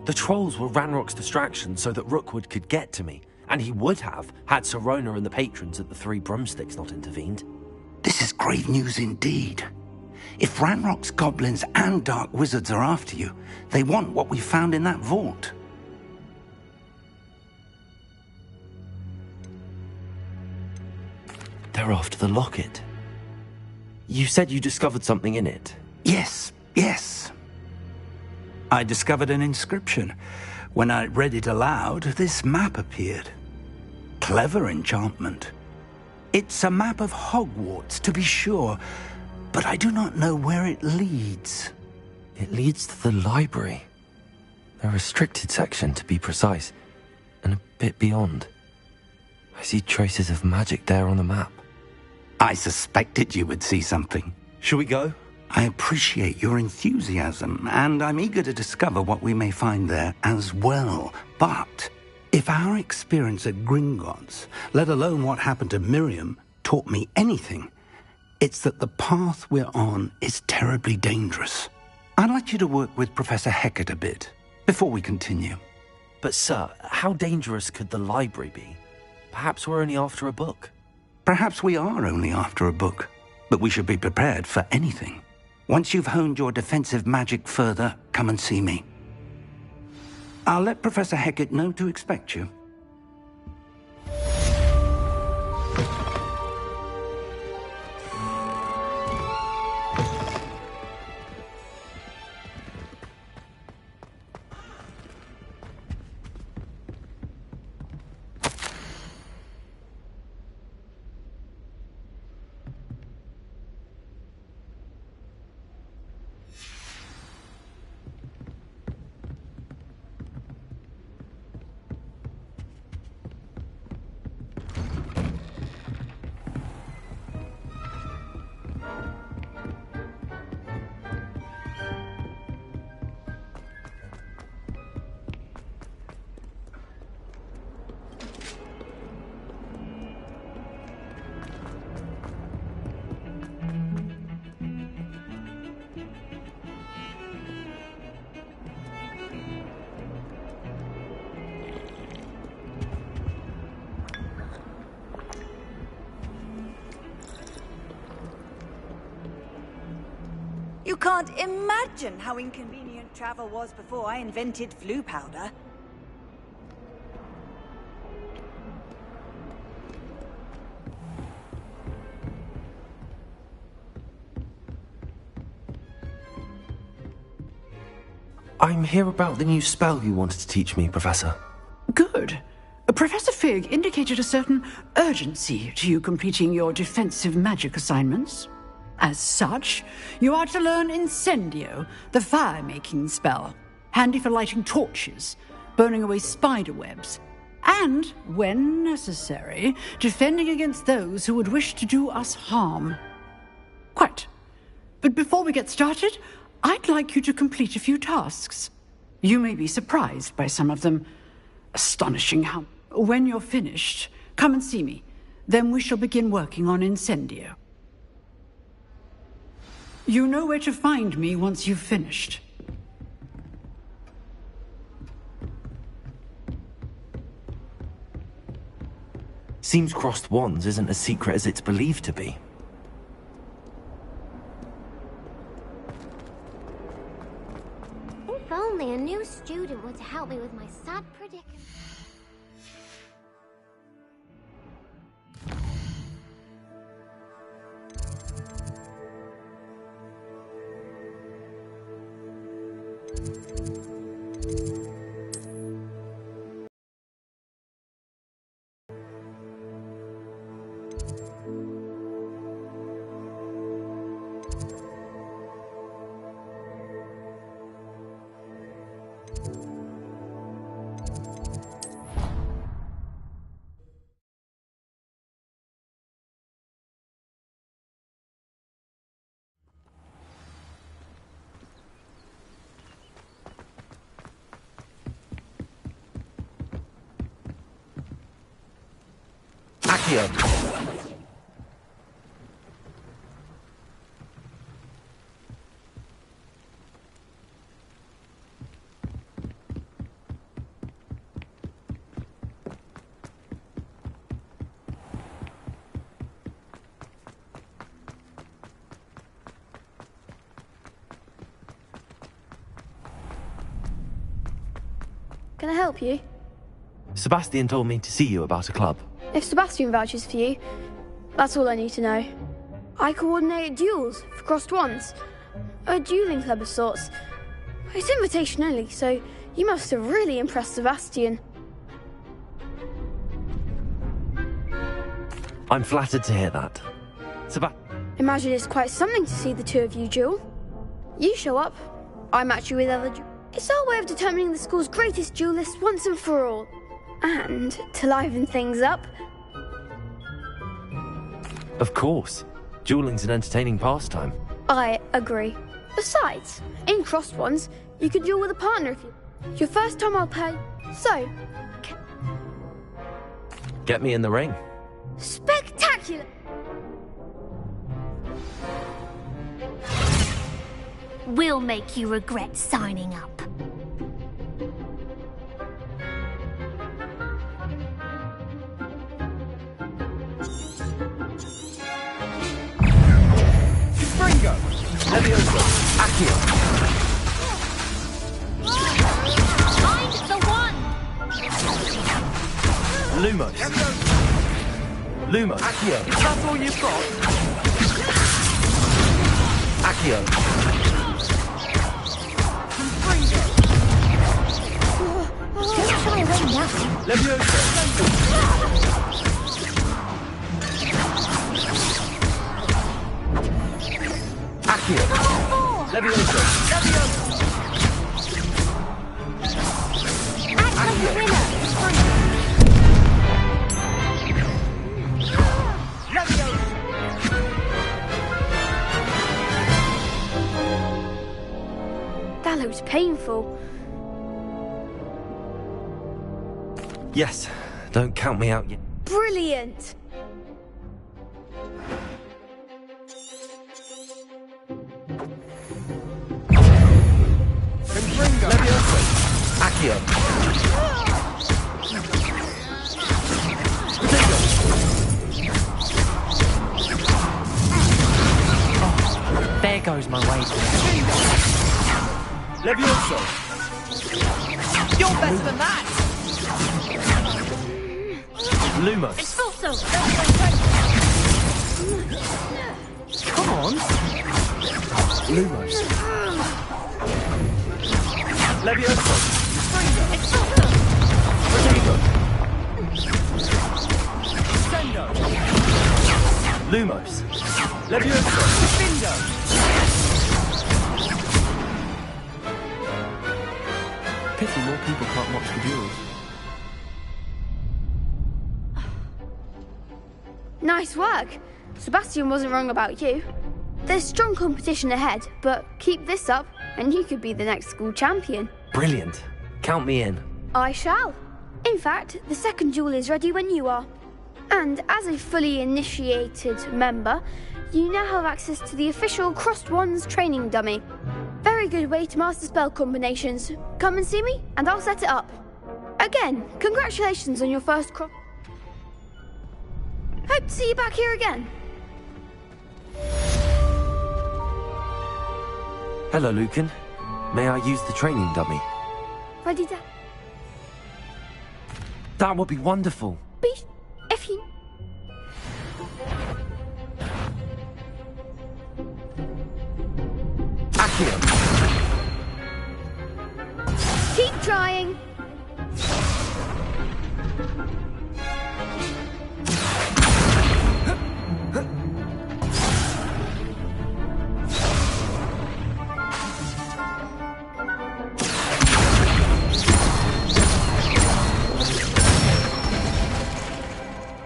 The trolls were Ranrock's distraction so that Rookwood could get to me. And he would have, had Sirona and the patrons at the Three Broomsticks not intervened. This is grave news indeed. If Ranrock's goblins and dark wizards are after you, they want what we found in that vault. They're after the locket. You said you discovered something in it. Yes. I discovered an inscription. When I read it aloud, this map appeared. Clever enchantment. It's a map of Hogwarts, to be sure, but I do not know where it leads. It leads to the library. A restricted section, to be precise, and a bit beyond. I see traces of magic there on the map. I suspected you would see something. Shall we go? I appreciate your enthusiasm, and I'm eager to discover what we may find there as well. But if our experience at Gringotts, let alone what happened to Miriam, taught me anything, it's that the path we're on is terribly dangerous. I'd like you to work with Professor Hecat a bit before we continue. But sir, how dangerous could the library be? Perhaps we're only after a book. Perhaps we are only after a book, but we should be prepared for anything. Once you've honed your defensive magic further, come and see me. I'll let Professor Hecat know to expect you. You can't imagine how inconvenient travel was before I invented flu powder. I'm here about the new spell you wanted to teach me, Professor. Good. Professor Fig indicated a certain urgency to you completing your defensive magic assignments. As such, you are to learn Incendio, the fire-making spell, handy for lighting torches, burning away spider webs, and, when necessary, defending against those who would wish to do us harm. Quite. But before we get started, I'd like you to complete a few tasks. You may be surprised by some of them. Astonishing how... When you're finished, come and see me. Then we shall begin working on Incendio. You know where to find me once you've finished. Seems crossed wands isn't as secret as it's believed to be. If only a new student were to help me with my sad predicament. Can I help you? Sebastian told me to see you about a club. If Sebastian vouches for you, that's all I need to know. I coordinate duels for crossed wands. A dueling club of sorts. It's invitation only, so you must have really impressed Sebastian. I'm flattered to hear that. Imagine it's quite something to see the two of you duel. You show up, I match you with other It's our way of determining the school's greatest duelist once and for all. And, to liven things up... Of course. Dueling's an entertaining pastime. I agree. Besides, in crossed ones, you could duel with a partner if you... Your first time I'll pay. So... Get me in the ring. Spectacular! We'll make you regret signing up. Springo! Leviosa! Accio! Find the one! Lumos! Lumos! Accio! Is that all you've got? Accio! Leviosa! Accio! Leviosa! That looks painful. Yes, don't count me out yet. Brilliant! Leviosa! Accio! There goes my way. Levioso! You're better than that! Lumos. Expulso! Come on. Lumos. Levioso! Expulso! Protego! Sendo! Lumos. Levioso! Bindo! Pity more people can't watch the duels. Nice work. Sebastian wasn't wrong about you. There's strong competition ahead, but keep this up and you could be the next school champion. Brilliant. Count me in. I shall. In fact, the second duel is ready when you are. And as a fully initiated member, you now have access to the official Crossed Wands training dummy. Very good way to master spell combinations. Come and see me, and I'll set it up. Again, congratulations on your first Hope to see you back here again. Hello, Lucan. May I use the training dummy? Ready to... That would be wonderful. If you... Accio. Keep trying.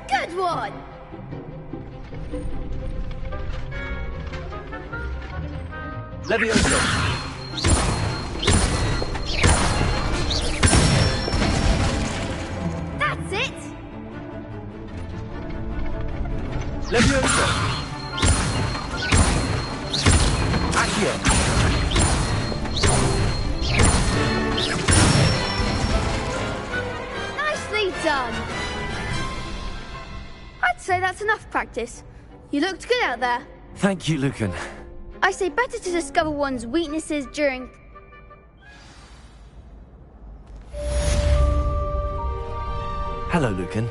Good one. Levioso! That's it. Levioso! Accio! Nicely done. I'd say that's enough practice. You looked good out there. Thank you, Lucan. I say better to discover one's weaknesses during... Hello, Lucan.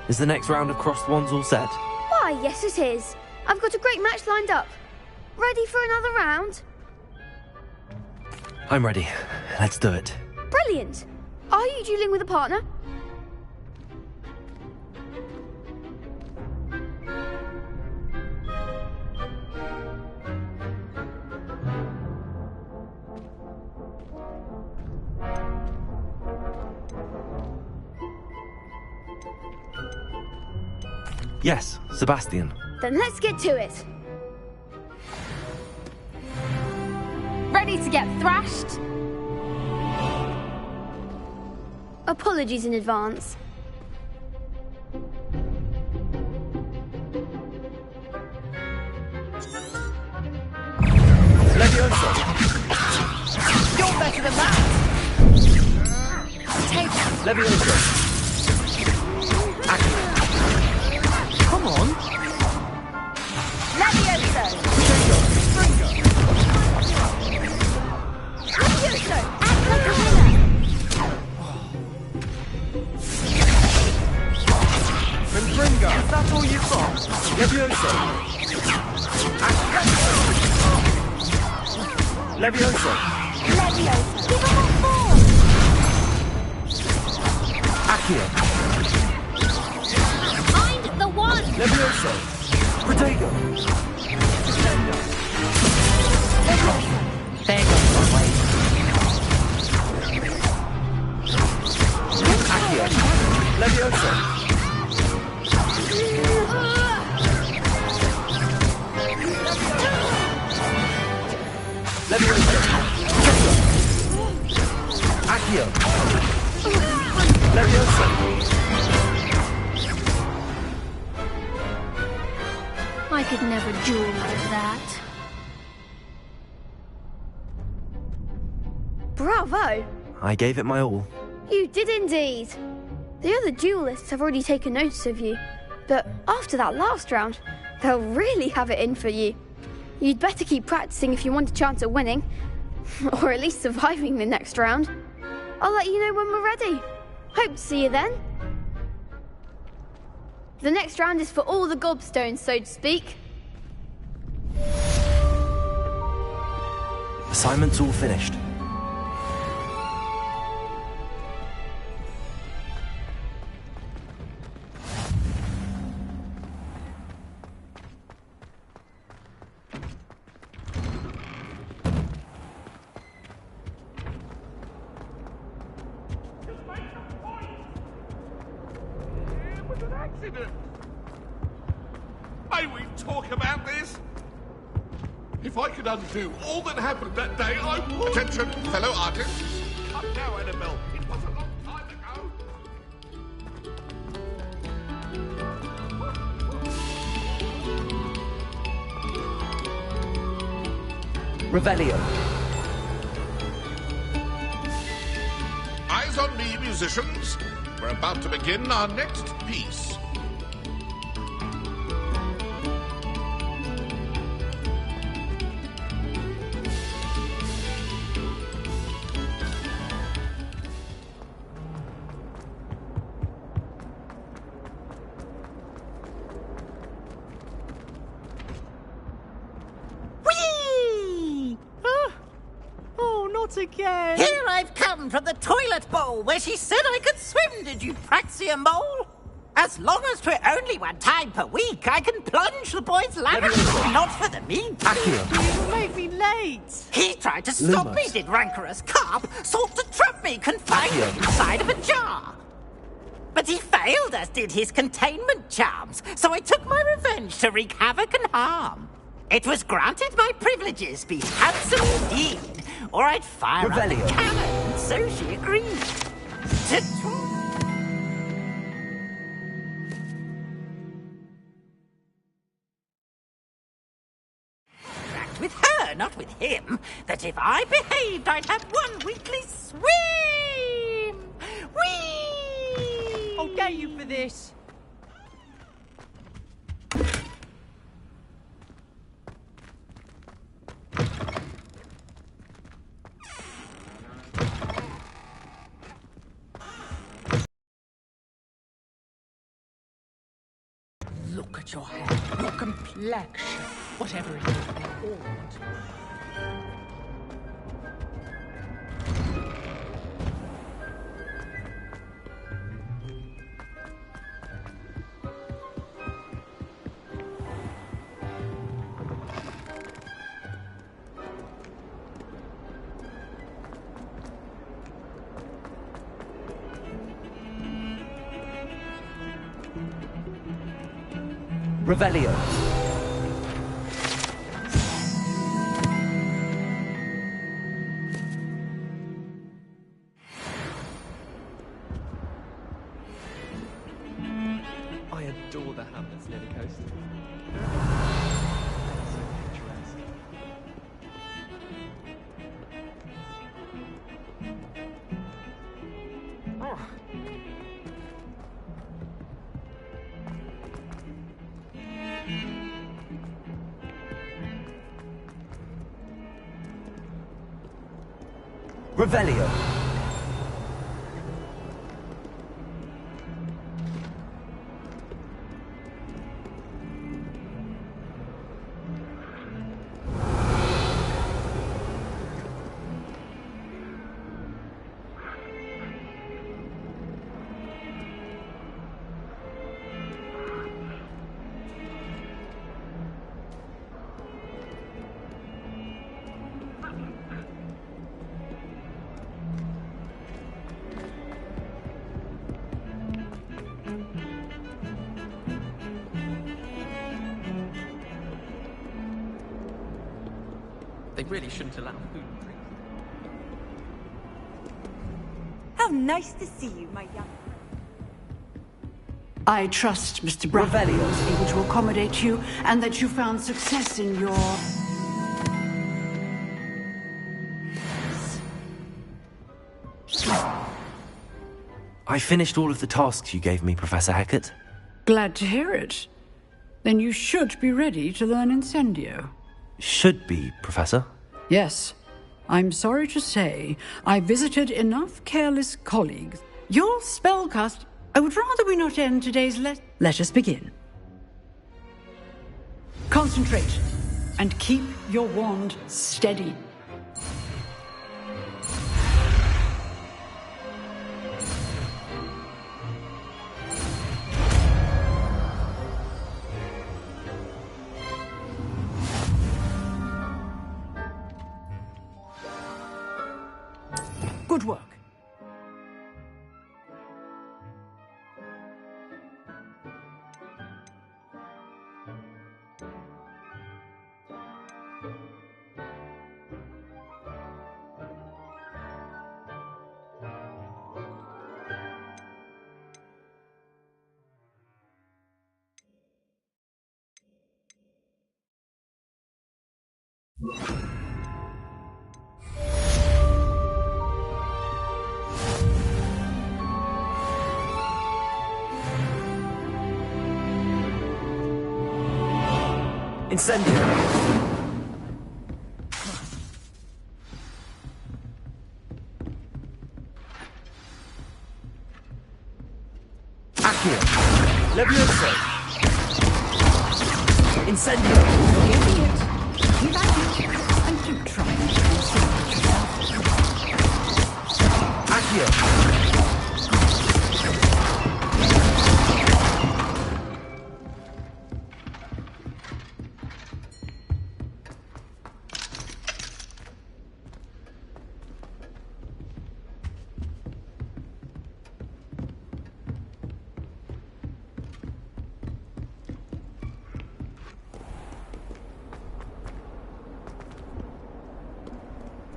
Is the next round of Crossed Wands all set? Why, yes it is. I've got a great match lined up. Ready for another round? I'm ready. Let's do it. Brilliant. Are you dueling with a partner? Yes, Sebastian. Then let's get to it. Ready to get thrashed? Apologies in advance. Levioso! You're better than that! Take Levioso! Accio! Come on! Levioso! Levioso! Act like a winner! Confringo! Is that all you've got? Levioso! Accio! Levioso! Levioso! Give him a ball! Accio! Find the one! Levioso! Protego! There goes my way. Accio! Levioso! Levioso! Accio! Levioso! I could never duel like that. Bravo! I gave it my all. You did indeed. The other duelists have already taken notice of you, but after that last round, they'll really have it in for you. You'd better keep practicing if you want a chance at winning. Or at least surviving the next round. I'll let you know when we're ready. Hope to see you then. The next round is for all the gobstones, so to speak. Assignment's all finished. May we talk about this? If I could undo all that happened that day, I would. Attention, fellow artists. Come now, Annabelle. It was a long time ago. Revelio. Eyes on me, musicians. We're about to begin our next piece. Whee! Oh, not again. Here I've come from the toilet bowl where she said I could swim, did you praxia mole? As long as 'twere only one time per week, I can plunge the boy's ladder. Not for the meantime. You made me late. He tried to stop me, did rancorous carp. Sought to trap me, confined me inside of a jar. But he failed, as did his containment charms. So I took my revenge to wreak havoc and harm. It was granted my privileges be handsome indeed, or I'd fire up the cannon, so she agreed. Act with her, not with him, that if I behaved, I'd have one weekly swim! Whee! I'll get you for this. Look at your hair, your complexion, whatever it is you want. Revelio. I adore the hamlets near the coast. So picturesque. Oh. Revelio. They really shouldn't allow food and drink. How nice to see you, my young... I trust Mr. Bradley was able to accommodate you and that you found success in your... I finished all of the tasks you gave me, Professor Hecat. Glad to hear it. Then you should be ready to learn Incendio. should be, Professor. Yes. I'm sorry to say, I visited enough careless colleagues. Your spellcast... I would rather we not end today's Let us begin. Concentrate, and keep your wand steady. Good work. Incendio! Accio! Levioso! Incendio! Keep at it, and do try and concentrate yourself. Accio!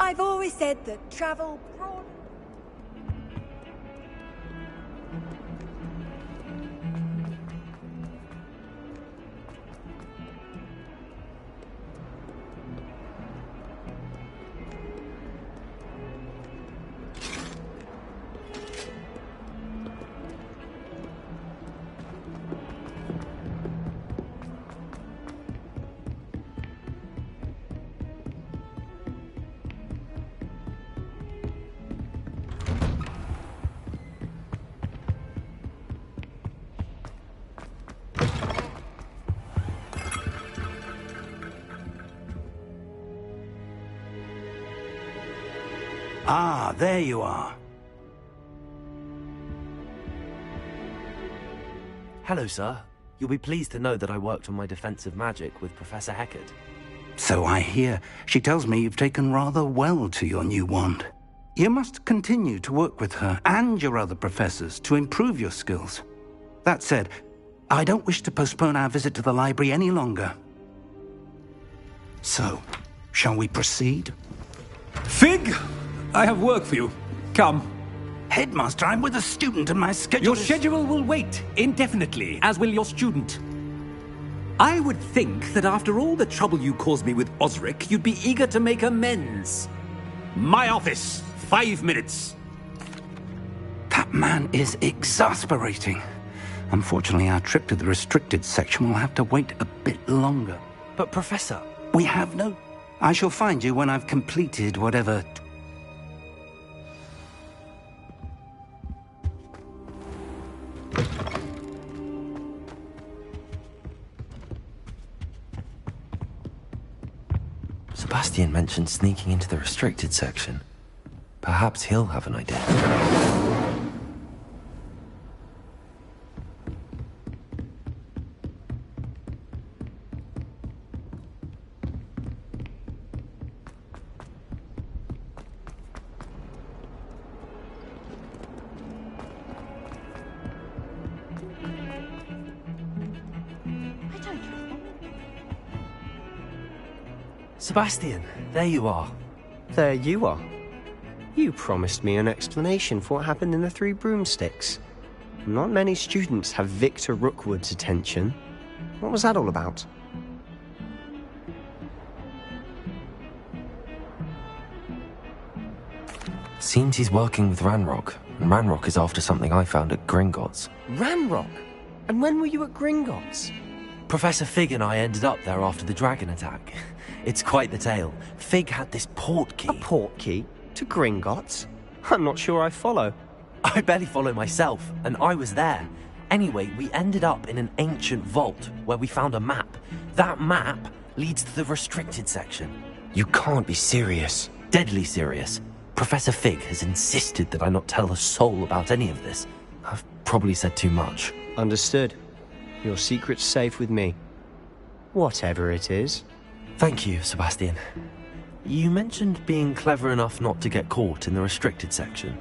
I've always said that travel broad... Ah, there you are. Hello, sir. You'll be pleased to know that I worked on my defensive magic with Professor Heckard. So I hear. She tells me you've taken rather well to your new wand. You must continue to work with her and your other professors to improve your skills. That said, I don't wish to postpone our visit to the library any longer. So, shall we proceed? Fig! I have work for you. Come. Headmaster, I'm with a student and my schedule Your schedule will wait indefinitely, as will your student. I would think that after all the trouble you caused me with Osric, you'd be eager to make amends. My office, 5 minutes. That man is exasperating. Unfortunately, our trip to the restricted section will have to wait a bit longer. But, Professor... We have no... I shall find you when I've completed whatever... Sebastian mentioned sneaking into the restricted section. Perhaps he'll have an idea. Sebastian, there you are. There you are. You promised me an explanation for what happened in the Three Broomsticks. Not many students have Victor Rookwood's attention. What was that all about? Seems he's working with Ranrock, and Ranrock is after something I found at Gringotts. Ranrock? And when were you at Gringotts? Professor Fig and I ended up there after the dragon attack. It's quite the tale. Fig had this port key. A port key? To Gringotts? I'm not sure I follow. I barely follow myself, and I was there. Anyway, we ended up in an ancient vault where we found a map. That map leads to the restricted section. You can't be serious. Deadly serious. Professor Fig has insisted that I not tell a soul about any of this. I've probably said too much. Understood. Your secret's safe with me. Whatever it is. Thank you, Sebastian. You mentioned being clever enough not to get caught in the restricted section.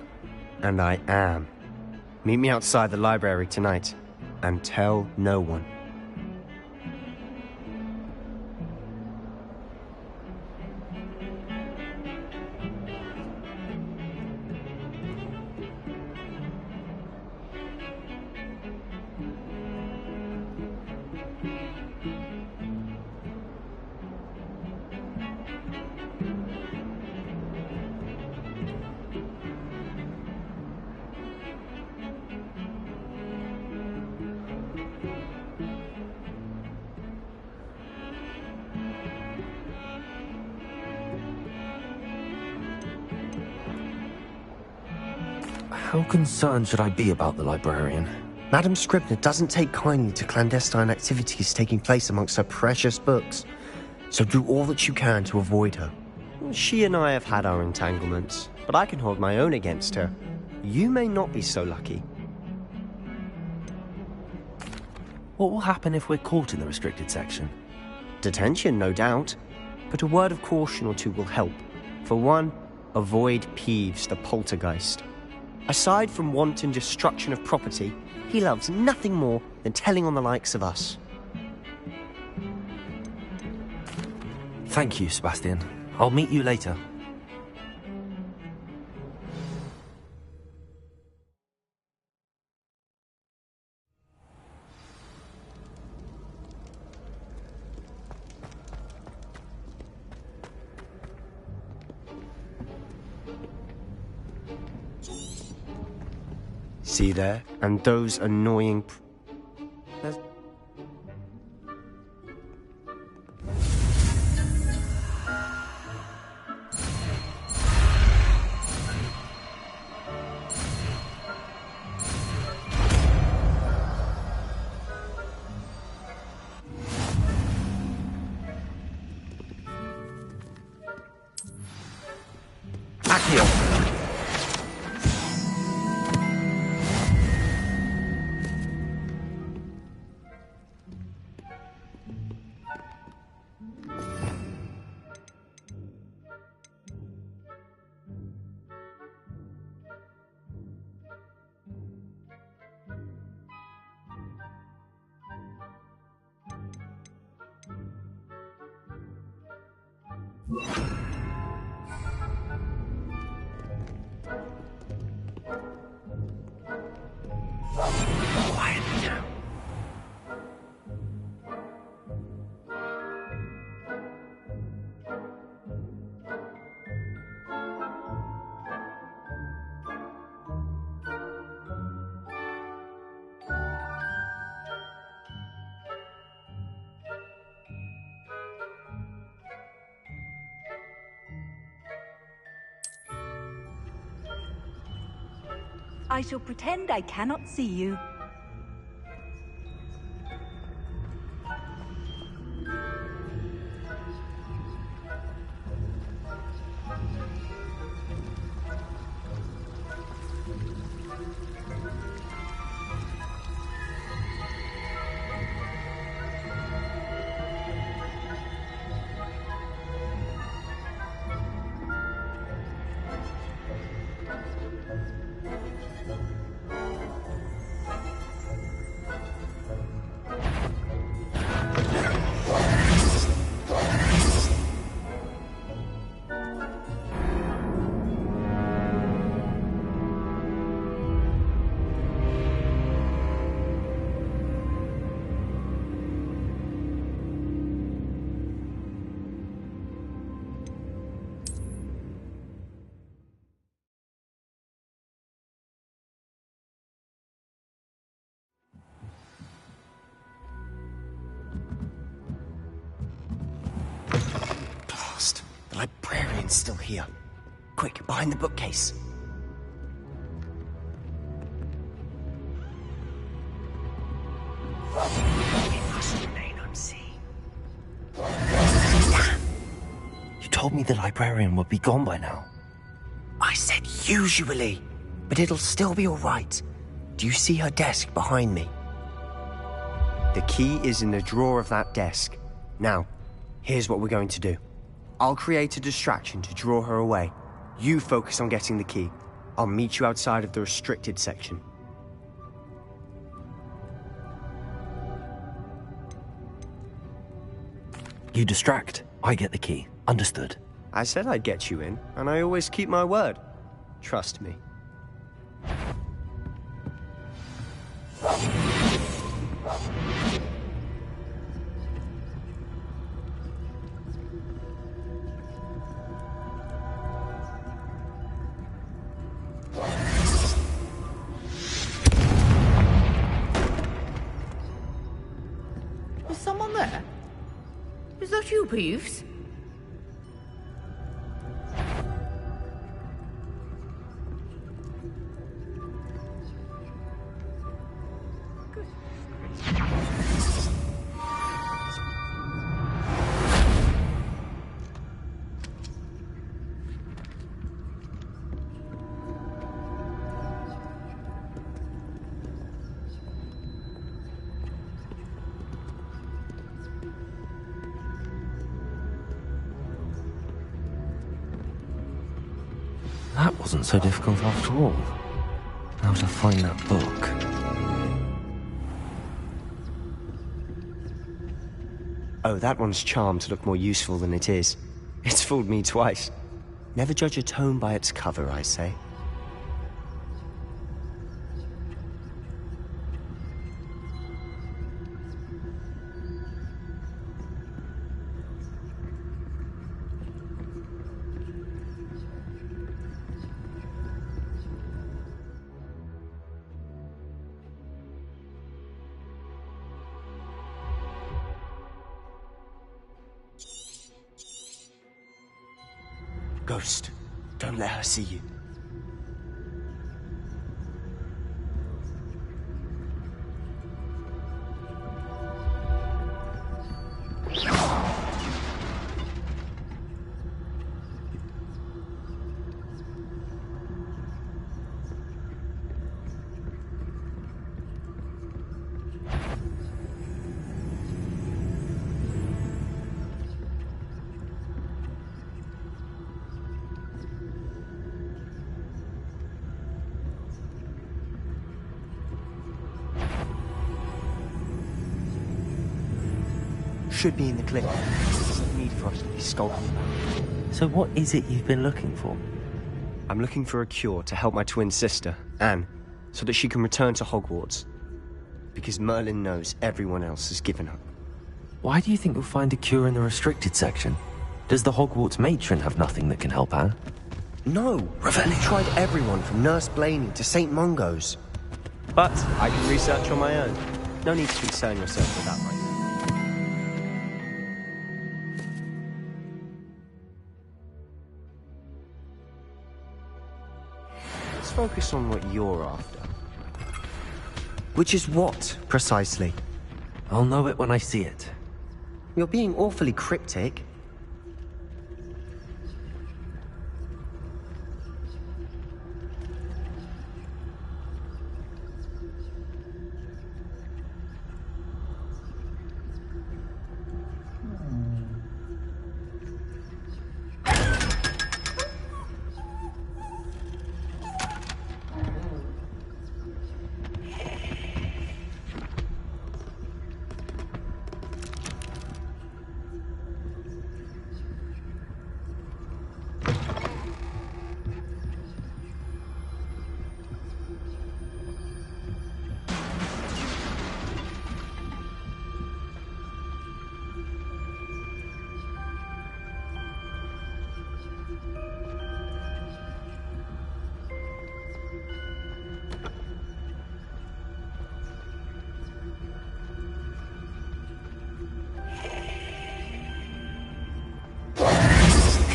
And I am. Meet me outside the library tonight, and tell no one. How concerned should I be about the librarian? Madam Scribner doesn't take kindly to clandestine activities taking place amongst her precious books, so do all that you can to avoid her. She and I have had our entanglements, but I can hold my own against her. You may not be so lucky. What will happen if we're caught in the restricted section? Detention, no doubt, but a word of caution or two will help. For one, avoid Peeves, the poltergeist. Aside from wanton destruction of property, he loves nothing more than telling on the likes of us. Thank you, Sebastian. I'll meet you later. See there? And those annoying... I shall pretend I cannot see you. The librarian's still here. Quick, behind the bookcase. It must remain unseen. Damn! You told me the librarian would be gone by now. I said usually, but it'll still be all right. Do you see her desk behind me? The key is in the drawer of that desk. Now, here's what we're going to do. I'll create a distraction to draw her away. You focus on getting the key. I'll meet you outside of the restricted section. You distract, I get the key. Understood. I said I'd get you in, and I always keep my word. Trust me. Is someone there? Is that you, Peeves? That wasn't so difficult after all. Now to find that book. Oh, that one's charmed to look more useful than it is. It's fooled me twice. Never judge a tome by its cover, I say. Ghost, don't let her see you. Should be in the clip. There's no need for us to be skulking about. So what is it you've been looking for? I'm looking for a cure to help my twin sister, Anne, so that she can return to Hogwarts. Because Merlin knows everyone else has given up. Why do you think you'll find a cure in the restricted section? Does the Hogwarts matron have nothing that can help Anne? No, we've tried everyone from Nurse Blaney to St. Mungo's. But I can research on my own. No need to concern yourself with that right now. Let's focus on what you're after. Which is what, precisely? I'll know it when I see it. You're being awfully cryptic.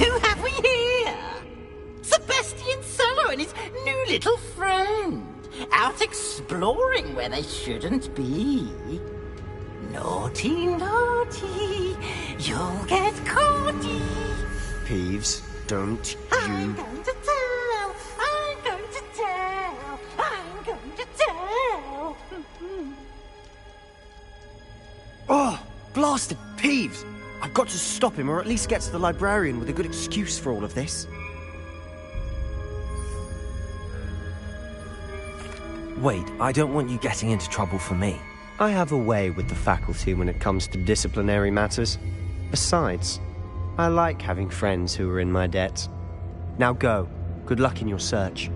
Who have we here? Sebastian Sallow and his new little friend. Out exploring where they shouldn't be. Naughty, naughty, you'll get caughty. Peeves, don't I'm you... going to tell, I'm going to tell, I'm going to tell. Oh, blasted Peeves! I've got to stop him, or at least get to the librarian with a good excuse for all of this. Wait, I don't want you getting into trouble for me. I have a way with the faculty when it comes to disciplinary matters. Besides, I like having friends who are in my debt. Now go. Good luck in your search.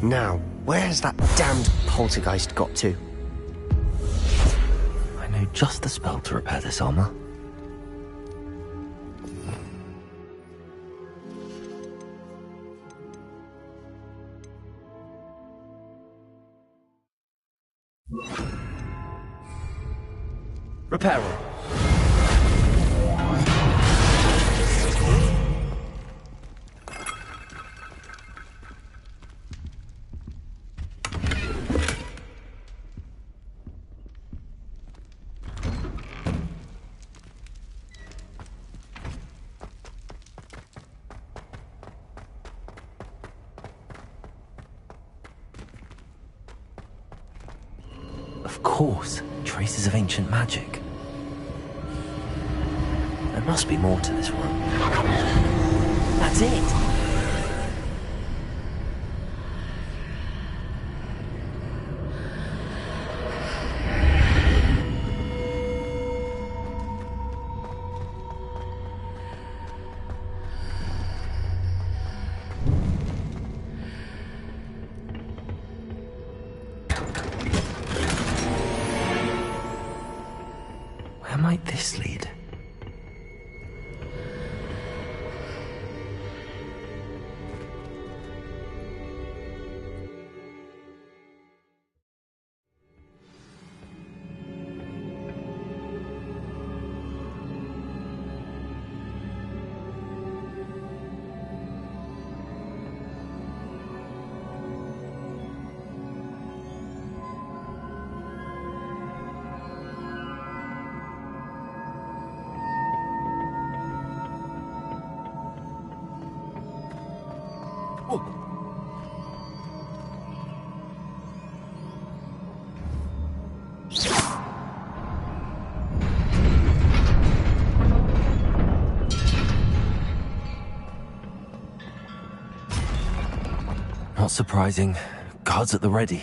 Now, where's that damned poltergeist got to? I know just the spell to repair this armor. Repair. Of course, traces of ancient magic. There must be more to this room. That's it! Where might this lead? Not surprising. Guards at the ready.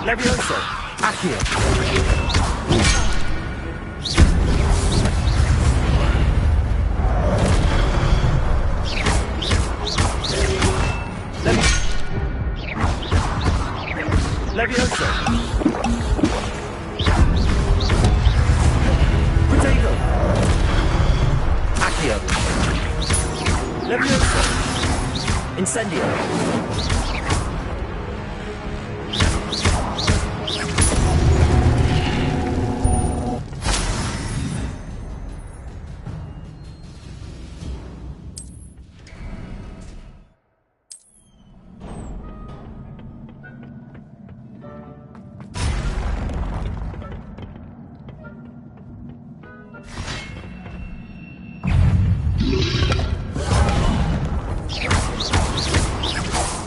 Levioso! Accio! Levioso! Potato! Accio! Levioso! Incendio!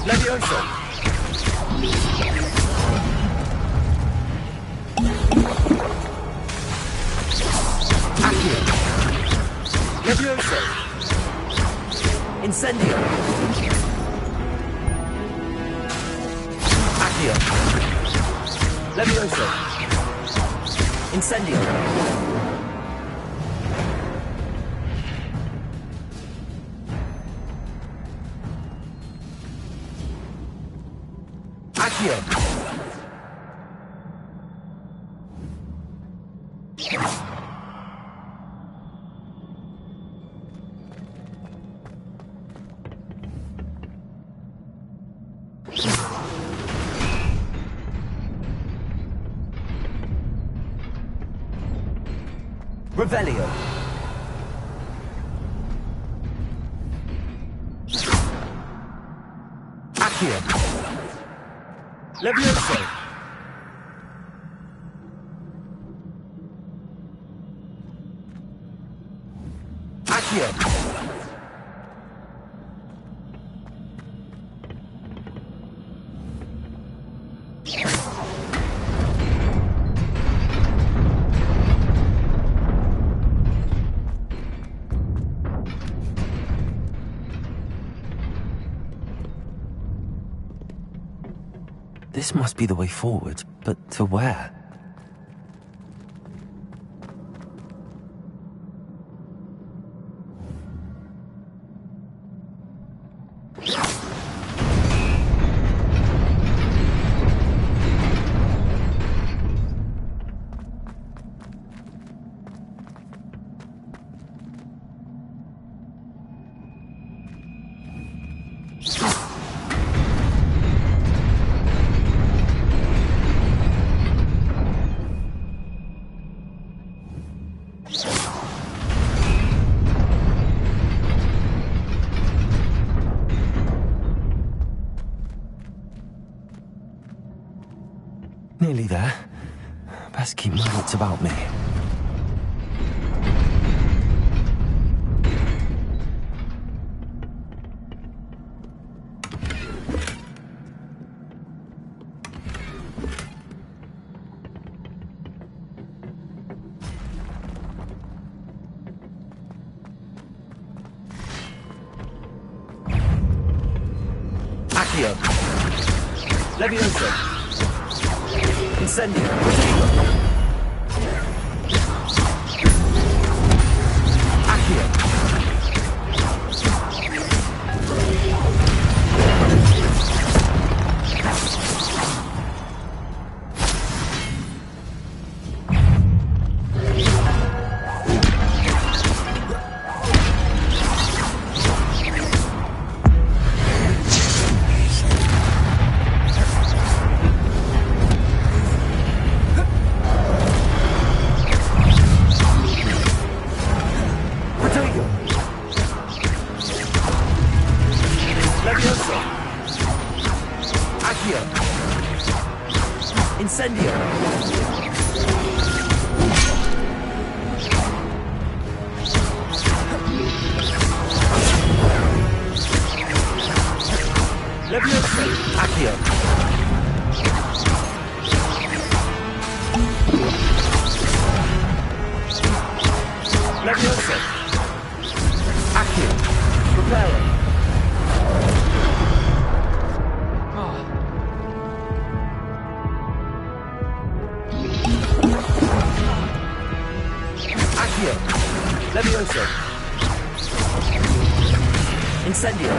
Levioso! Accio! Levioso! Incendio! Accio! Levioso! Incendio! Accio! Revelio. Accio. Levioso. Accio. This must be the way forward, but to where? Nearly there. Best keep my wits about me. Accio. Levioso. Incendio. Accio. Incendio! Levioso! Accio! Levioso! Accio! Reparo! Levioso. Incendio.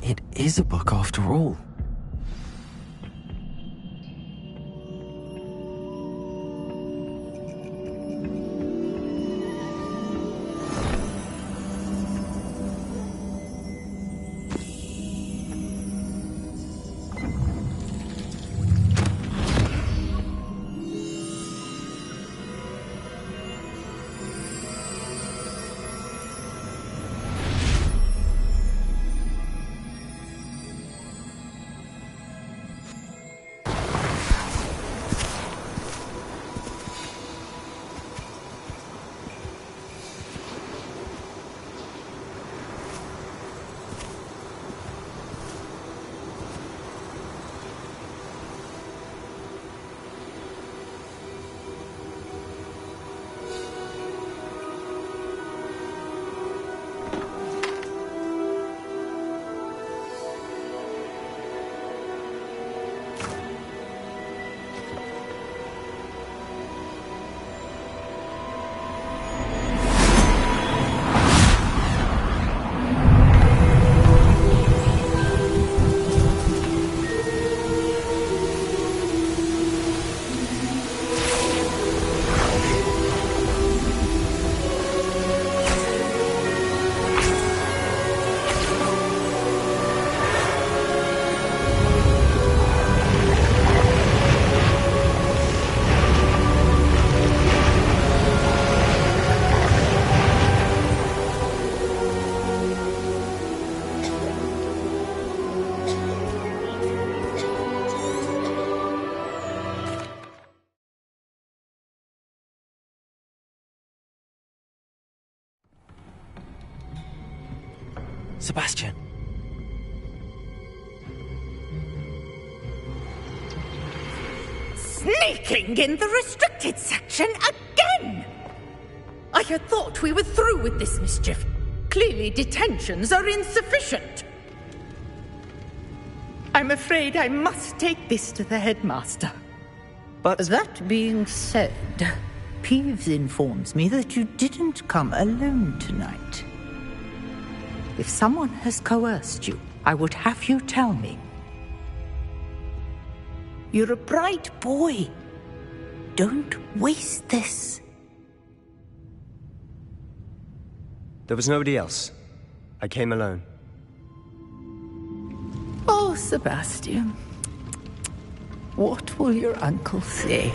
It is a book after all. Sebastian. Sneaking in the restricted section again! I had thought we were through with this mischief. Clearly detentions are insufficient. I'm afraid I must take this to the headmaster. But that being said, Peeves informs me that you didn't come alone tonight. If someone has coerced you, I would have you tell me. You're a bright boy. Don't waste this. There was nobody else. I came alone. Oh, Sebastian. What will your uncle say?